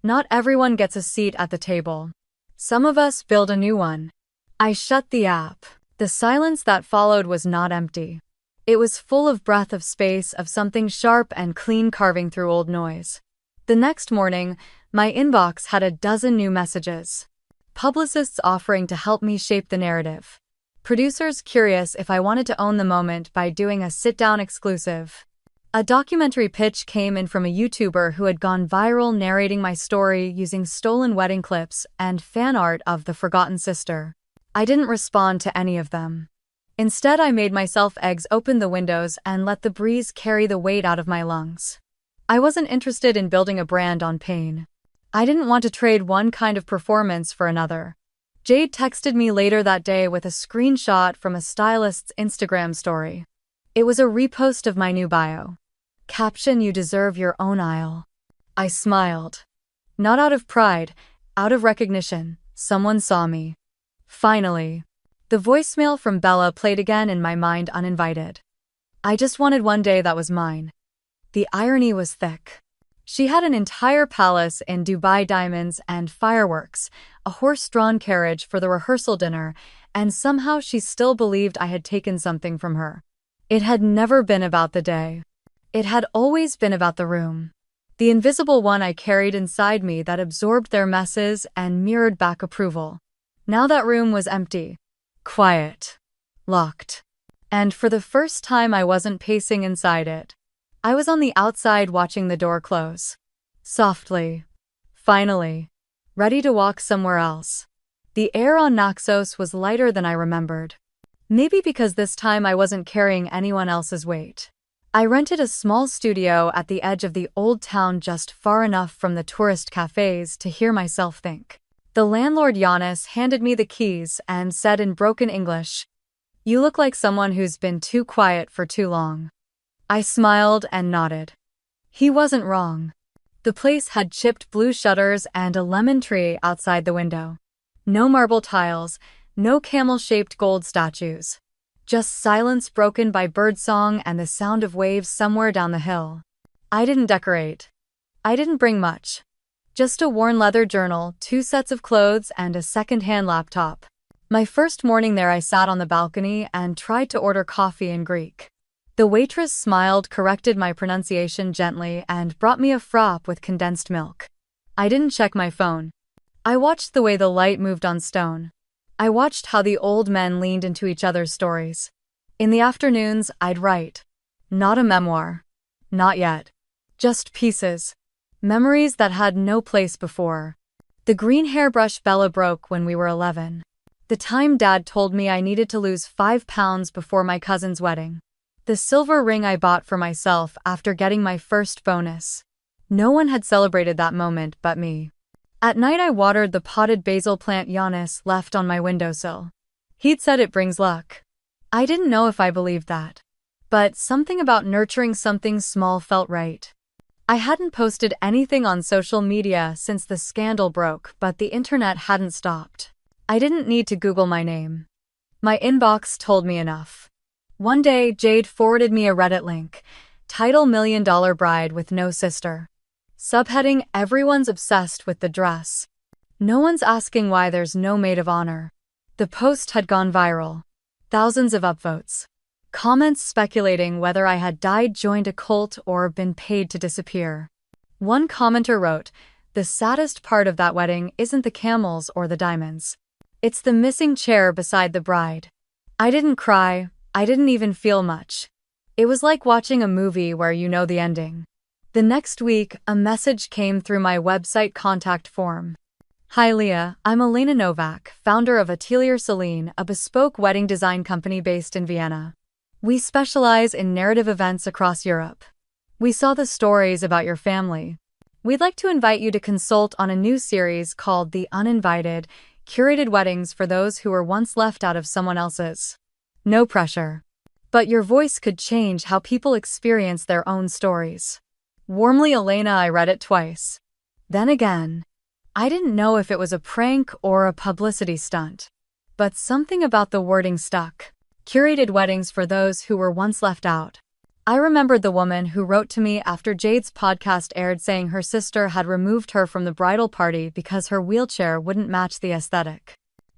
Not everyone gets a seat at the table. Some of us build a new one. I shut the app. The silence that followed was not empty. It was full of breath of space, of something sharp and clean carving through old noise. The next morning, my inbox had a dozen new messages. Publicists offering to help me shape the narrative. Producers curious if I wanted to own the moment by doing a sit-down exclusive. A documentary pitch came in from a YouTuber who had gone viral narrating my story using stolen wedding clips and fan art of the forgotten sister. I didn't respond to any of them. Instead, I made myself eggs, open the windows, and let the breeze carry the weight out of my lungs. I wasn't interested in building a brand on pain. I didn't want to trade one kind of performance for another. Jade texted me later that day with a screenshot from a stylist's Instagram story. It was a repost of my new bio. Caption: "You deserve your own aisle." I smiled. Not out of pride, out of recognition. Someone saw me. Finally. The voicemail from Bella played again in my mind uninvited. I just wanted one day that was mine. The irony was thick. She had an entire palace in Dubai, diamonds and fireworks, a horse-drawn carriage for the rehearsal dinner, and somehow she still believed I had taken something from her. It had never been about the day. It had always been about the room. The invisible one I carried inside me that absorbed their messes and mirrored back approval. Now that room was empty. Quiet. Locked. And for the first time I wasn't pacing inside it. I was on the outside watching the door close. Softly. Finally. Ready to walk somewhere else. The air on Naxos was lighter than I remembered. Maybe because this time I wasn't carrying anyone else's weight. I rented a small studio at the edge of the old town, just far enough from the tourist cafes to hear myself think. The landlord Giannis handed me the keys and said in broken English, "You look like someone who's been too quiet for too long." I smiled and nodded. He wasn't wrong. The place had chipped blue shutters and a lemon tree outside the window. No marble tiles, no camel-shaped gold statues. Just silence broken by birdsong and the sound of waves somewhere down the hill. I didn't decorate. I didn't bring much. Just a worn leather journal, 2 sets of clothes, and a second-hand laptop. My first morning there I sat on the balcony and tried to order coffee in Greek. The waitress smiled, corrected my pronunciation gently, and brought me a frap with condensed milk. I didn't check my phone. I watched the way the light moved on stone. I watched how the old men leaned into each other's stories. In the afternoons, I'd write. Not a memoir. Not yet. Just pieces. Memories that had no place before. The green hairbrush Bella broke when we were 11. The time Dad told me I needed to lose 5 pounds before my cousin's wedding. The silver ring I bought for myself after getting my first bonus. No one had celebrated that moment but me. At night I watered the potted basil plant Giannis left on my windowsill. He'd said it brings luck. I didn't know if I believed that. But something about nurturing something small felt right. I hadn't posted anything on social media since the scandal broke, but the internet hadn't stopped. I didn't need to Google my name. My inbox told me enough. One day, Jade forwarded me a Reddit link. Title: $1 Million Bride with No Sister. Subheading: Everyone's obsessed with the dress. No one's asking why there's no maid of honor. The post had gone viral. Thousands of upvotes. Comments speculating whether I had died, joined a cult, or been paid to disappear. One commenter wrote, "The saddest part of that wedding isn't the camels or the diamonds. It's the missing chair beside the bride." I didn't cry. I didn't even feel much. It was like watching a movie where you know the ending. The next week, a message came through my website contact form. "Hi Leah, I'm Elena Novak, founder of Atelier Celine, a bespoke wedding design company based in Vienna. We specialize in narrative events across Europe. We saw the stories about your family. We'd like to invite you to consult on a new series called The Uninvited, curated weddings for those who were once left out of someone else's. No pressure. But your voice could change how people experience their own stories. Warmly Elena." I read it twice. Then again. I didn't know if it was a prank or a publicity stunt. But something about the wording stuck. Curated weddings for those who were once left out. I remembered the woman who wrote to me after Jade's podcast aired saying her sister had removed her from the bridal party because her wheelchair wouldn't match the aesthetic.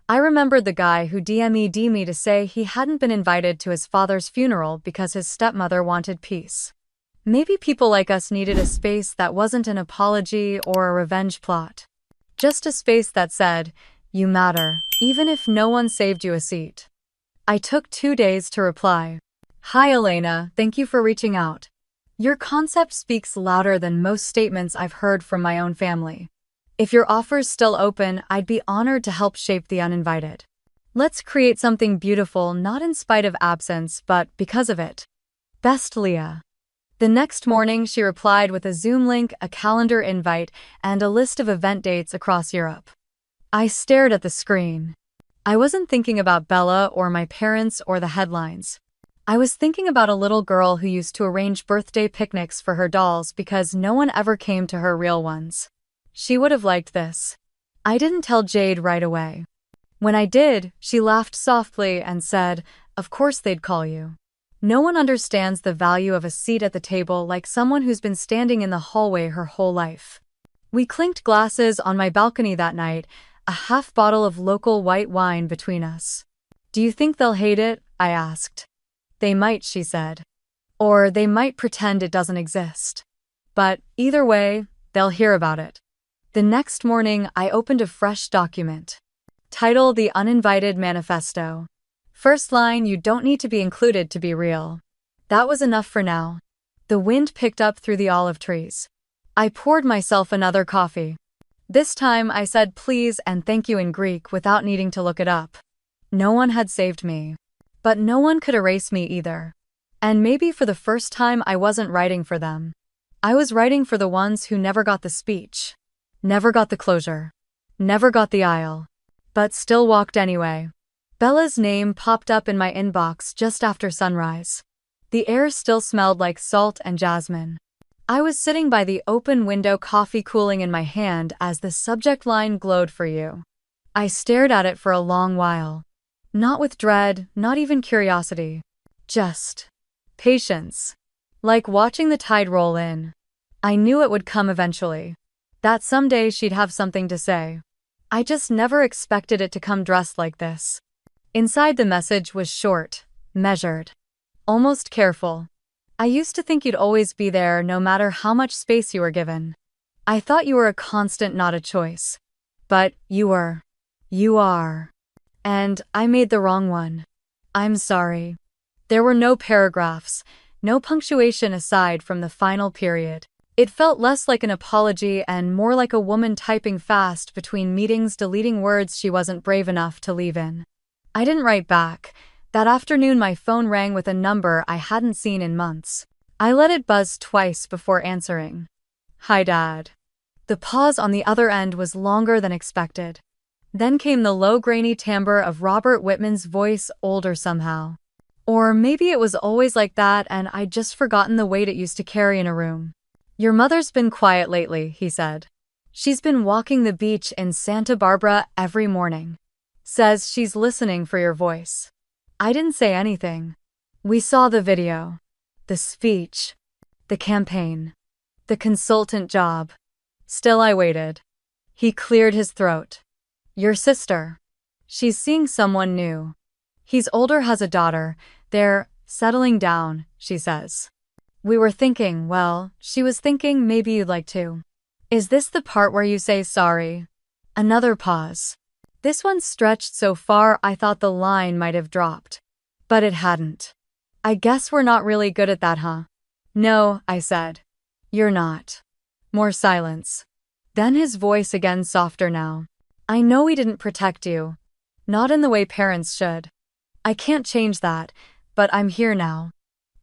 I remembered the guy who DM'd me to say he hadn't been invited to his father's funeral because his stepmother wanted peace. Maybe people like us needed a space that wasn't an apology or a revenge plot. Just a space that said, "You matter, even if no one saved you a seat." I took 2 days to reply. "Hi Elena, thank you for reaching out. Your concept speaks louder than most statements I've heard from my own family. If your offer's still open, I'd be honored to help shape the uninvited. Let's create something beautiful not in spite of absence, but because of it. Best Leah." The next morning, she replied with a Zoom link, a calendar invite, and a list of event dates across Europe. I stared at the screen. I wasn't thinking about Bella or my parents or the headlines. I was thinking about a little girl who used to arrange birthday picnics for her dolls because no one ever came to her real ones. She would have liked this. I didn't tell Jade right away. When I did, she laughed softly and said, "Of course they'd call you. No one understands the value of a seat at the table like someone who's been standing in the hallway her whole life." We clinked glasses on my balcony that night, a half bottle of local white wine between us. "Do you think they'll hate it?" I asked. "They might," she said. "Or they might pretend it doesn't exist. But either way, they'll hear about it." The next morning, I opened a fresh document. Title: The Uninvited Manifesto. First line: "You don't need to be included to be real." That was enough for now. The wind picked up through the olive trees. I poured myself another coffee. This time I said please and thank you in Greek without needing to look it up. No one had saved me. But no one could erase me either. And maybe for the first time I wasn't writing for them. I was writing for the ones who never got the speech. Never got the closure. Never got the aisle. But still walked anyway. Bella's name popped up in my inbox just after sunrise. The air still smelled like salt and jasmine. I was sitting by the open window, coffee cooling in my hand as the subject line glowed "For you." I stared at it for a long while. Not with dread, not even curiosity. Just patience. Like watching the tide roll in. I knew it would come eventually. That someday she'd have something to say. I just never expected it to come dressed like this. Inside the message was short, measured, almost careful. "I used to think you'd always be there no matter how much space you were given. I thought you were a constant, not a choice. But you were. You are. And I made the wrong one. I'm sorry." There were no paragraphs, no punctuation aside from the final period. It felt less like an apology and more like a woman typing fast between meetings, deleting words she wasn't brave enough to leave in. I didn't write back. That afternoon my phone rang with a number I hadn't seen in months. I let it buzz twice before answering. "Hi, Dad." The pause on the other end was longer than expected. Then came the low, grainy timbre of Robert Whitman's voice, older somehow. Or maybe it was always like that and I'd just forgotten the weight it used to carry in a room. "Your mother's been quiet lately," he said. "She's been walking the beach in Santa Barbara every morning. Says she's listening for your voice." I didn't say anything. We saw the video. The speech. The campaign. The consultant job. Still I waited. He cleared his throat. "Your sister. She's seeing someone new. He's older, has a daughter. They're settling down," she says. We were thinking, well, she was thinking maybe you'd like to. "Is this the part where you say sorry?" Another pause. This one stretched so far I thought the line might have dropped. But it hadn't. "I guess we're not really good at that, huh?" "No," I said. "You're not." More silence. Then his voice again, softer now. "I know we didn't protect you. Not in the way parents should. I can't change that, but I'm here now."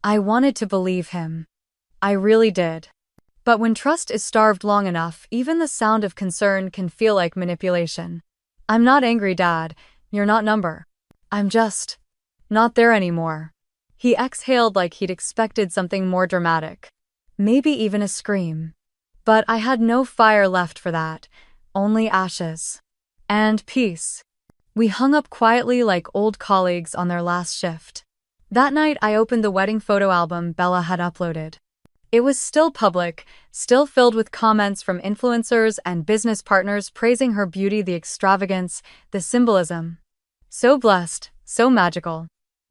I wanted to believe him. I really did. But when trust is starved long enough, even the sound of concern can feel like manipulation. "I'm not angry, Dad. You're not number. I'm just not there anymore." He exhaled like he'd expected something more dramatic. Maybe even a scream. But I had no fire left for that. only ashes. And peace. We hung up quietly like old colleagues on their last shift. That night, I opened the wedding photo album Bella had uploaded. It was still public, still filled with comments from influencers and business partners praising her beauty, the extravagance, the symbolism. So blessed, so magical.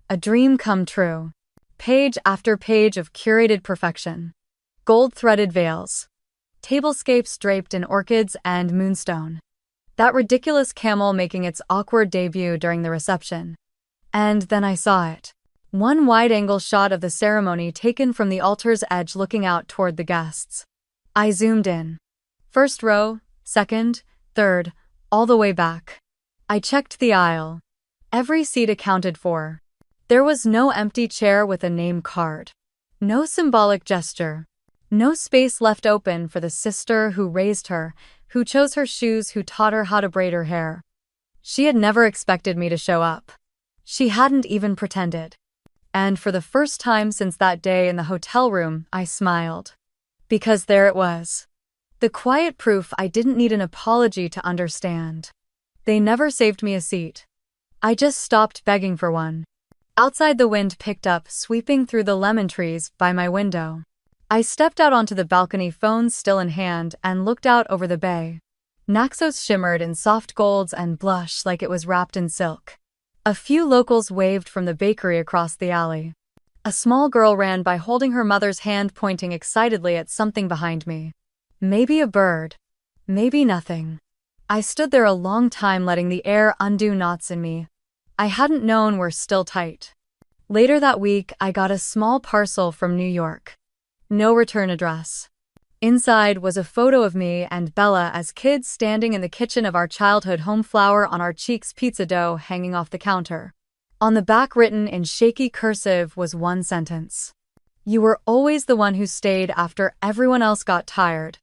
A dream come true. Page after page of curated perfection. Gold-threaded veils. Tablescapes draped in orchids and moonstone. That ridiculous camel making its awkward debut during the reception. And then I saw it. One wide-angle shot of the ceremony taken from the altar's edge looking out toward the guests. I zoomed in. First row, second, third, all the way back. I checked the aisle. Every seat accounted for. There was no empty chair with a name card. No symbolic gesture. No space left open for the sister who raised her, who chose her shoes, who taught her how to braid her hair. She had never expected me to show up. She hadn't even pretended. And for the first time since that day in the hotel room, I smiled. Because there it was. The quiet proof I didn't need an apology to understand. They never saved me a seat. I just stopped begging for one. Outside, the wind picked up, sweeping through the lemon trees by my window. I stepped out onto the balcony, phone still in hand, and looked out over the bay. Naxos shimmered in soft golds and blush like it was wrapped in silk. A few locals waved from the bakery across the alley. A small girl ran by holding her mother's hand, pointing excitedly at something behind me. Maybe a bird. Maybe nothing. I stood there a long time, letting the air undo knots in me I hadn't known were still tight. Later that week, I got a small parcel from New York. No return address. Inside was a photo of me and Bella as kids standing in the kitchen of our childhood home, flour on our cheeks, pizza dough hanging off the counter. On the back, written in shaky cursive, was one sentence. You were always the one who stayed after everyone else got tired.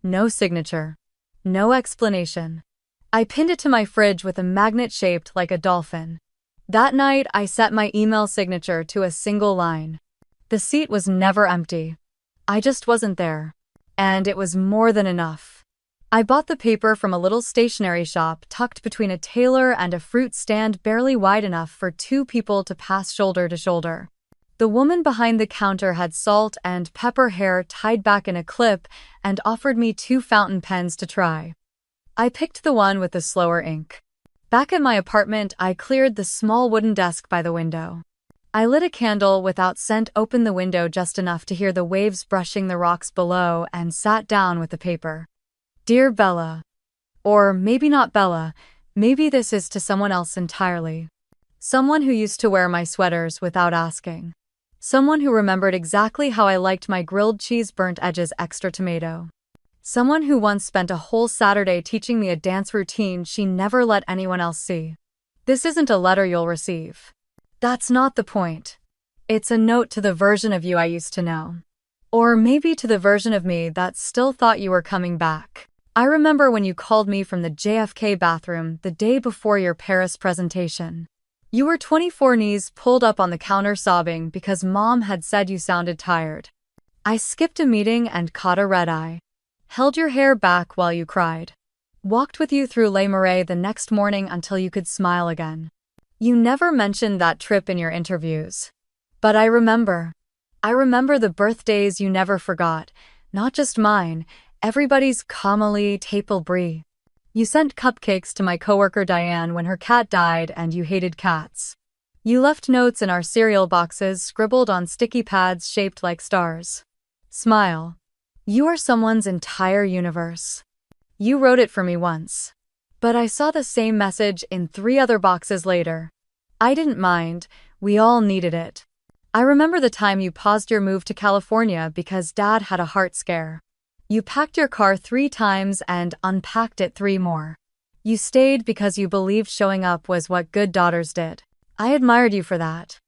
No signature. No explanation. I pinned it to my fridge with a magnet shaped like a dolphin. That night, I set my email signature to a single line. The seat was never empty. I just wasn't there. And it was more than enough. I bought the paper from a little stationery shop tucked between a tailor and a fruit stand, barely wide enough for two people to pass shoulder to shoulder. The woman behind the counter had salt and pepper hair tied back in a clip and offered me 2 fountain pens to try. I picked the one with the slower ink. Back at my apartment, I cleared the small wooden desk by the window. I lit a candle without scent, opened the window just enough to hear the waves brushing the rocks below, and sat down with the paper. Dear Bella. Or maybe not Bella, maybe this is to someone else entirely. Someone who used to wear my sweaters without asking. Someone who remembered exactly how I liked my grilled cheese, burnt edges, extra tomato. Someone who once spent a whole Saturday teaching me a dance routine she never let anyone else see. This isn't a letter you'll receive. That's not the point. It's a note to the version of you I used to know. Or maybe to the version of me that still thought you were coming back. I remember when you called me from the JFK bathroom the day before your Paris presentation. You were 24, knees pulled up on the counter, sobbing because Mom had said you sounded tired. I skipped a meeting and caught a red eye. Held your hair back while you cried. Walked with you through Les Marais the next morning until you could smile again. You never mentioned that trip in your interviews. But I remember. I remember the birthdays you never forgot, not just mine, everybody's. Camels, Taple Brie. You sent cupcakes to my coworker Diane when her cat died and you hated cats. You left notes in our cereal boxes scribbled on sticky pads shaped like stars. Smile. You are someone's entire universe. You wrote it for me once. But I saw the same message in 3 other boxes later. I didn't mind, we all needed it. I remember the time you paused your move to California because Dad had a heart scare. You packed your car 3 times and unpacked it 3 more. You stayed because you believed showing up was what good daughters did. I admired you for that.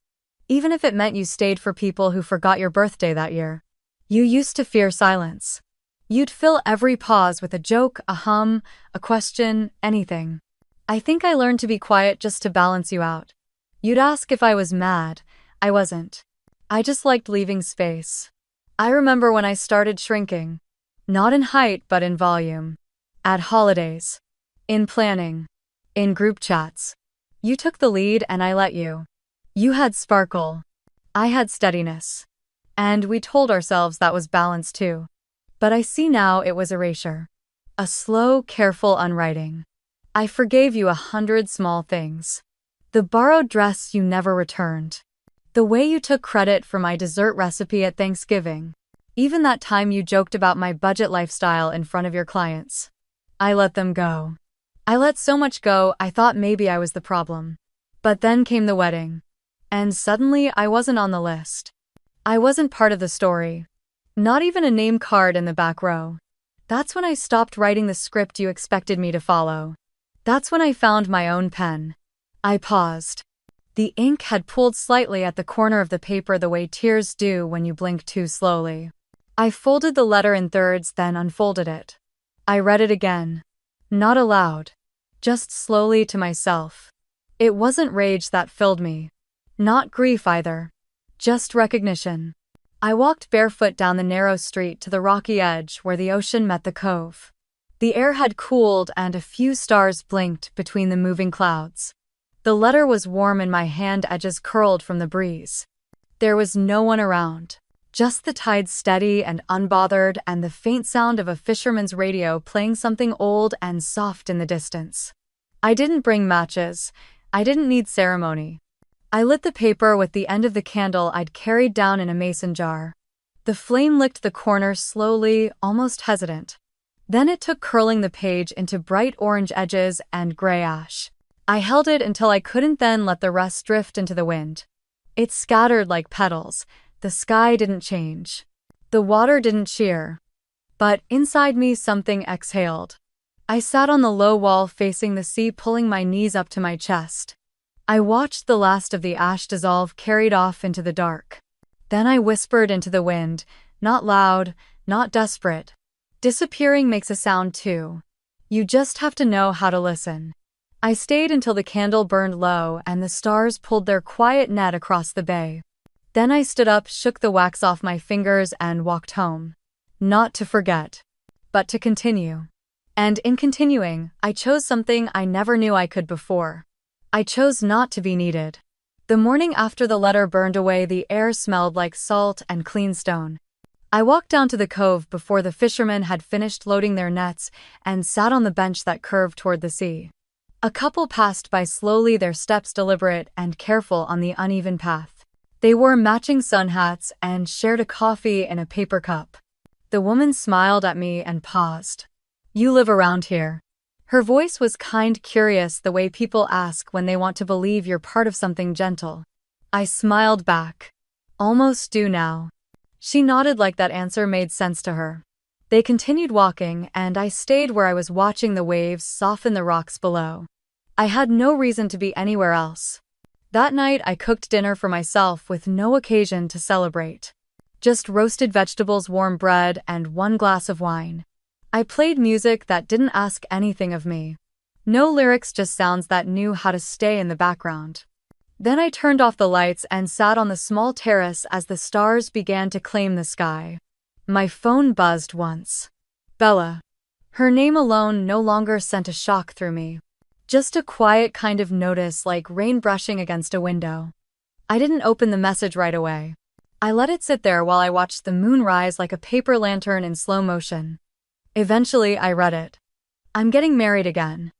Even if it meant you stayed for people who forgot your birthday that year. You used to fear silence. You'd fill every pause with a joke, a hum, a question, anything. I think I learned to be quiet just to balance you out. You'd ask if I was mad. I wasn't. I just liked leaving space. I remember when I started shrinking. Not in height but in volume. At holidays. In planning. In group chats. You took the lead and I let you. You had sparkle. I had steadiness. And we told ourselves that was balance too. But I see now it was erasure. A slow, careful unwriting. I forgave you 100 small things. The borrowed dress you never returned. The way you took credit for my dessert recipe at Thanksgiving. Even that time you joked about my budget lifestyle in front of your clients. I let them go. I let so much go I thought maybe I was the problem. But then came the wedding. And suddenly I wasn't on the list. I wasn't part of the story. Not even a name card in the back row. That's when I stopped writing the script you expected me to follow. That's when I found my own pen. I paused. The ink had pooled slightly at the corner of the paper the way tears do when you blink too slowly. I folded the letter in thirds, then unfolded it. I read it again. Not aloud. Just slowly to myself. It wasn't rage that filled me. Not grief either. Just recognition. I walked barefoot down the narrow street to the rocky edge where the ocean met the cove. The air had cooled and a few stars blinked between the moving clouds. The letter was warm in my hand, edges curled from the breeze. There was no one around. Just the tide steady and unbothered and the faint sound of a fisherman's radio playing something old and soft in the distance. I didn't bring matches. I didn't need ceremony. I lit the paper with the end of the candle I'd carried down in a mason jar. The flame licked the corner slowly, almost hesitant. Then it took curling the page into bright orange edges and gray ash. I held it until I couldn't, then let the rest drift into the wind. It scattered like petals. The sky didn't change. The water didn't cheer. But inside me something exhaled. I sat on the low wall facing the sea, pulling my knees up to my chest. I watched the last of the ash dissolve, carried off into the dark. Then I whispered into the wind, not loud, not desperate. Disappearing makes a sound too. You just have to know how to listen. I stayed until the candle burned low and the stars pulled their quiet net across the bay. Then I stood up, shook the wax off my fingers, and walked home. Not to forget, but to continue. And in continuing, I chose something I never knew I could before. I chose not to be needed. The morning after the letter burned away, the air smelled like salt and clean stone. I walked down to the cove before the fishermen had finished loading their nets and sat on the bench that curved toward the sea. A couple passed by slowly, their steps deliberate and careful on the uneven path. They wore matching sun hats and shared a coffee in a paper cup. The woman smiled at me and paused. You live around here. Her voice was kind, curious, the way people ask when they want to believe you're part of something gentle. I smiled back. Almost do now. She nodded like that answer made sense to her. They continued walking, and I stayed where I was, watching the waves soften the rocks below. I had no reason to be anywhere else. That night I cooked dinner for myself with no occasion to celebrate. Just roasted vegetables, warm bread, and one glass of wine. I played music that didn't ask anything of me. No lyrics, just sounds that knew how to stay in the background. Then I turned off the lights and sat on the small terrace as the stars began to claim the sky. My phone buzzed once. Bella. Her name alone no longer sent a shock through me. Just a quiet kind of notice, like rain brushing against a window. I didn't open the message right away. I let it sit there while I watched the moon rise like a paper lantern in slow motion. Eventually, I read it. I'm getting married again.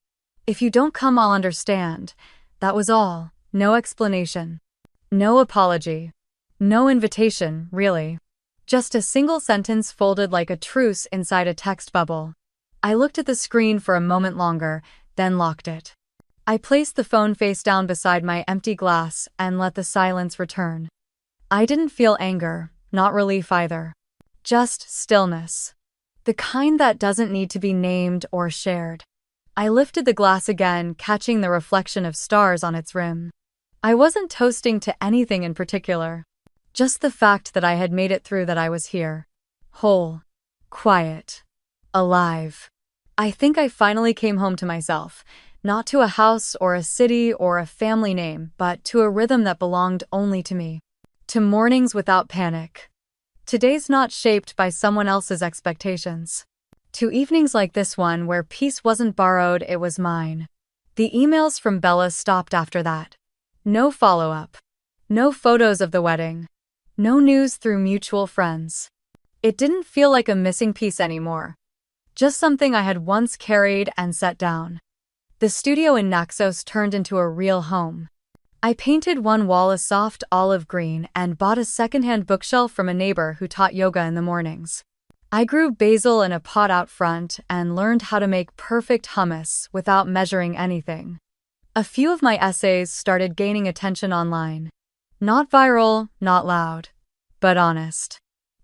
If you don't come, I'll understand. That was all. No explanation. No apology. No invitation, really. Just a single sentence folded like a truce inside a text bubble. I looked at the screen for a moment longer, then locked it. I placed the phone face down beside my empty glass and let the silence return. I didn't feel anger, not relief either. Just stillness. The kind that doesn't need to be named or shared. I lifted the glass again, catching the reflection of stars on its rim. I wasn't toasting to anything in particular. Just the fact that I had made it through, that I was here. Whole. Quiet. Alive. I think I finally came home to myself. Not to a house or a city or a family name, but to a rhythm that belonged only to me. To mornings without panic. To days not shaped by someone else's expectations. To evenings like this one where peace wasn't borrowed, it was mine. The emails from Bella stopped after that. No follow-up. No photos of the wedding. No news through mutual friends. It didn't feel like a missing piece anymore. Just something I had once carried and set down. The studio in Naxos turned into a real home. I painted one wall a soft olive green and bought a secondhand bookshelf from a neighbor who taught yoga in the mornings. I grew basil in a pot out front and learned how to make perfect hummus without measuring anything. A few of my essays started gaining attention online. Not viral, not loud, but honest.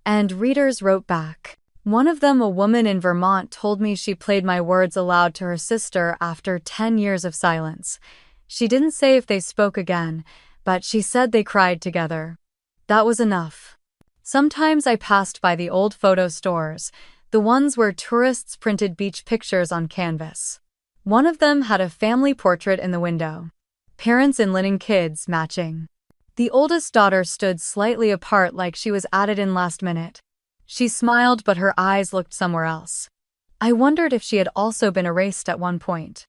And readers wrote back. One of them, a woman in Vermont, told me she played my words aloud to her sister after 10 years of silence. She didn't say if they spoke again, but she said they cried together. That was enough. Sometimes I passed by the old photo stores, the ones where tourists printed beach pictures on canvas. One of them had a family portrait in the window. Parents in linen, kids matching. The oldest daughter stood slightly apart like she was added in last minute. She smiled, but her eyes looked somewhere else. I wondered if she had also been erased at one point.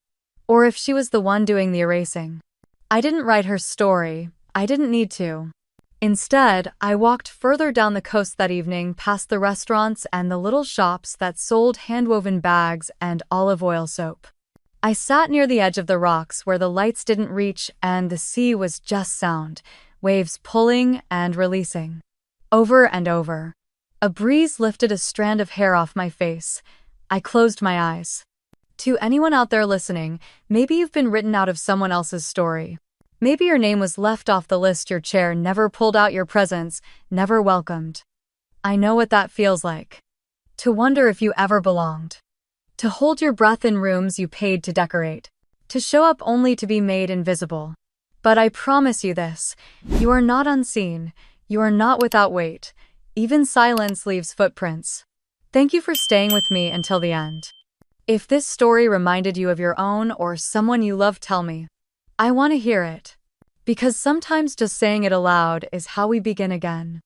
Or if she was the one doing the erasing. I didn't write her story. I didn't need to. Instead, I walked further down the coast that evening, past the restaurants and the little shops that sold hand-woven bags and olive oil soap. I sat near the edge of the rocks where the lights didn't reach and the sea was just sound, waves pulling and releasing. Over and over. A breeze lifted a strand of hair off my face. I closed my eyes. To anyone out there listening, maybe you've been written out of someone else's story. Maybe your name was left off the list, your chair never pulled out, your presence never welcomed. I know what that feels like. To wonder if you ever belonged. To hold your breath in rooms you paid to decorate. To show up only to be made invisible. But I promise you this, you are not unseen, you are not without weight. Even silence leaves footprints. Thank you for staying with me until the end. If this story reminded you of your own or someone you love, tell me. I want to hear it. Because sometimes just saying it aloud is how we begin again.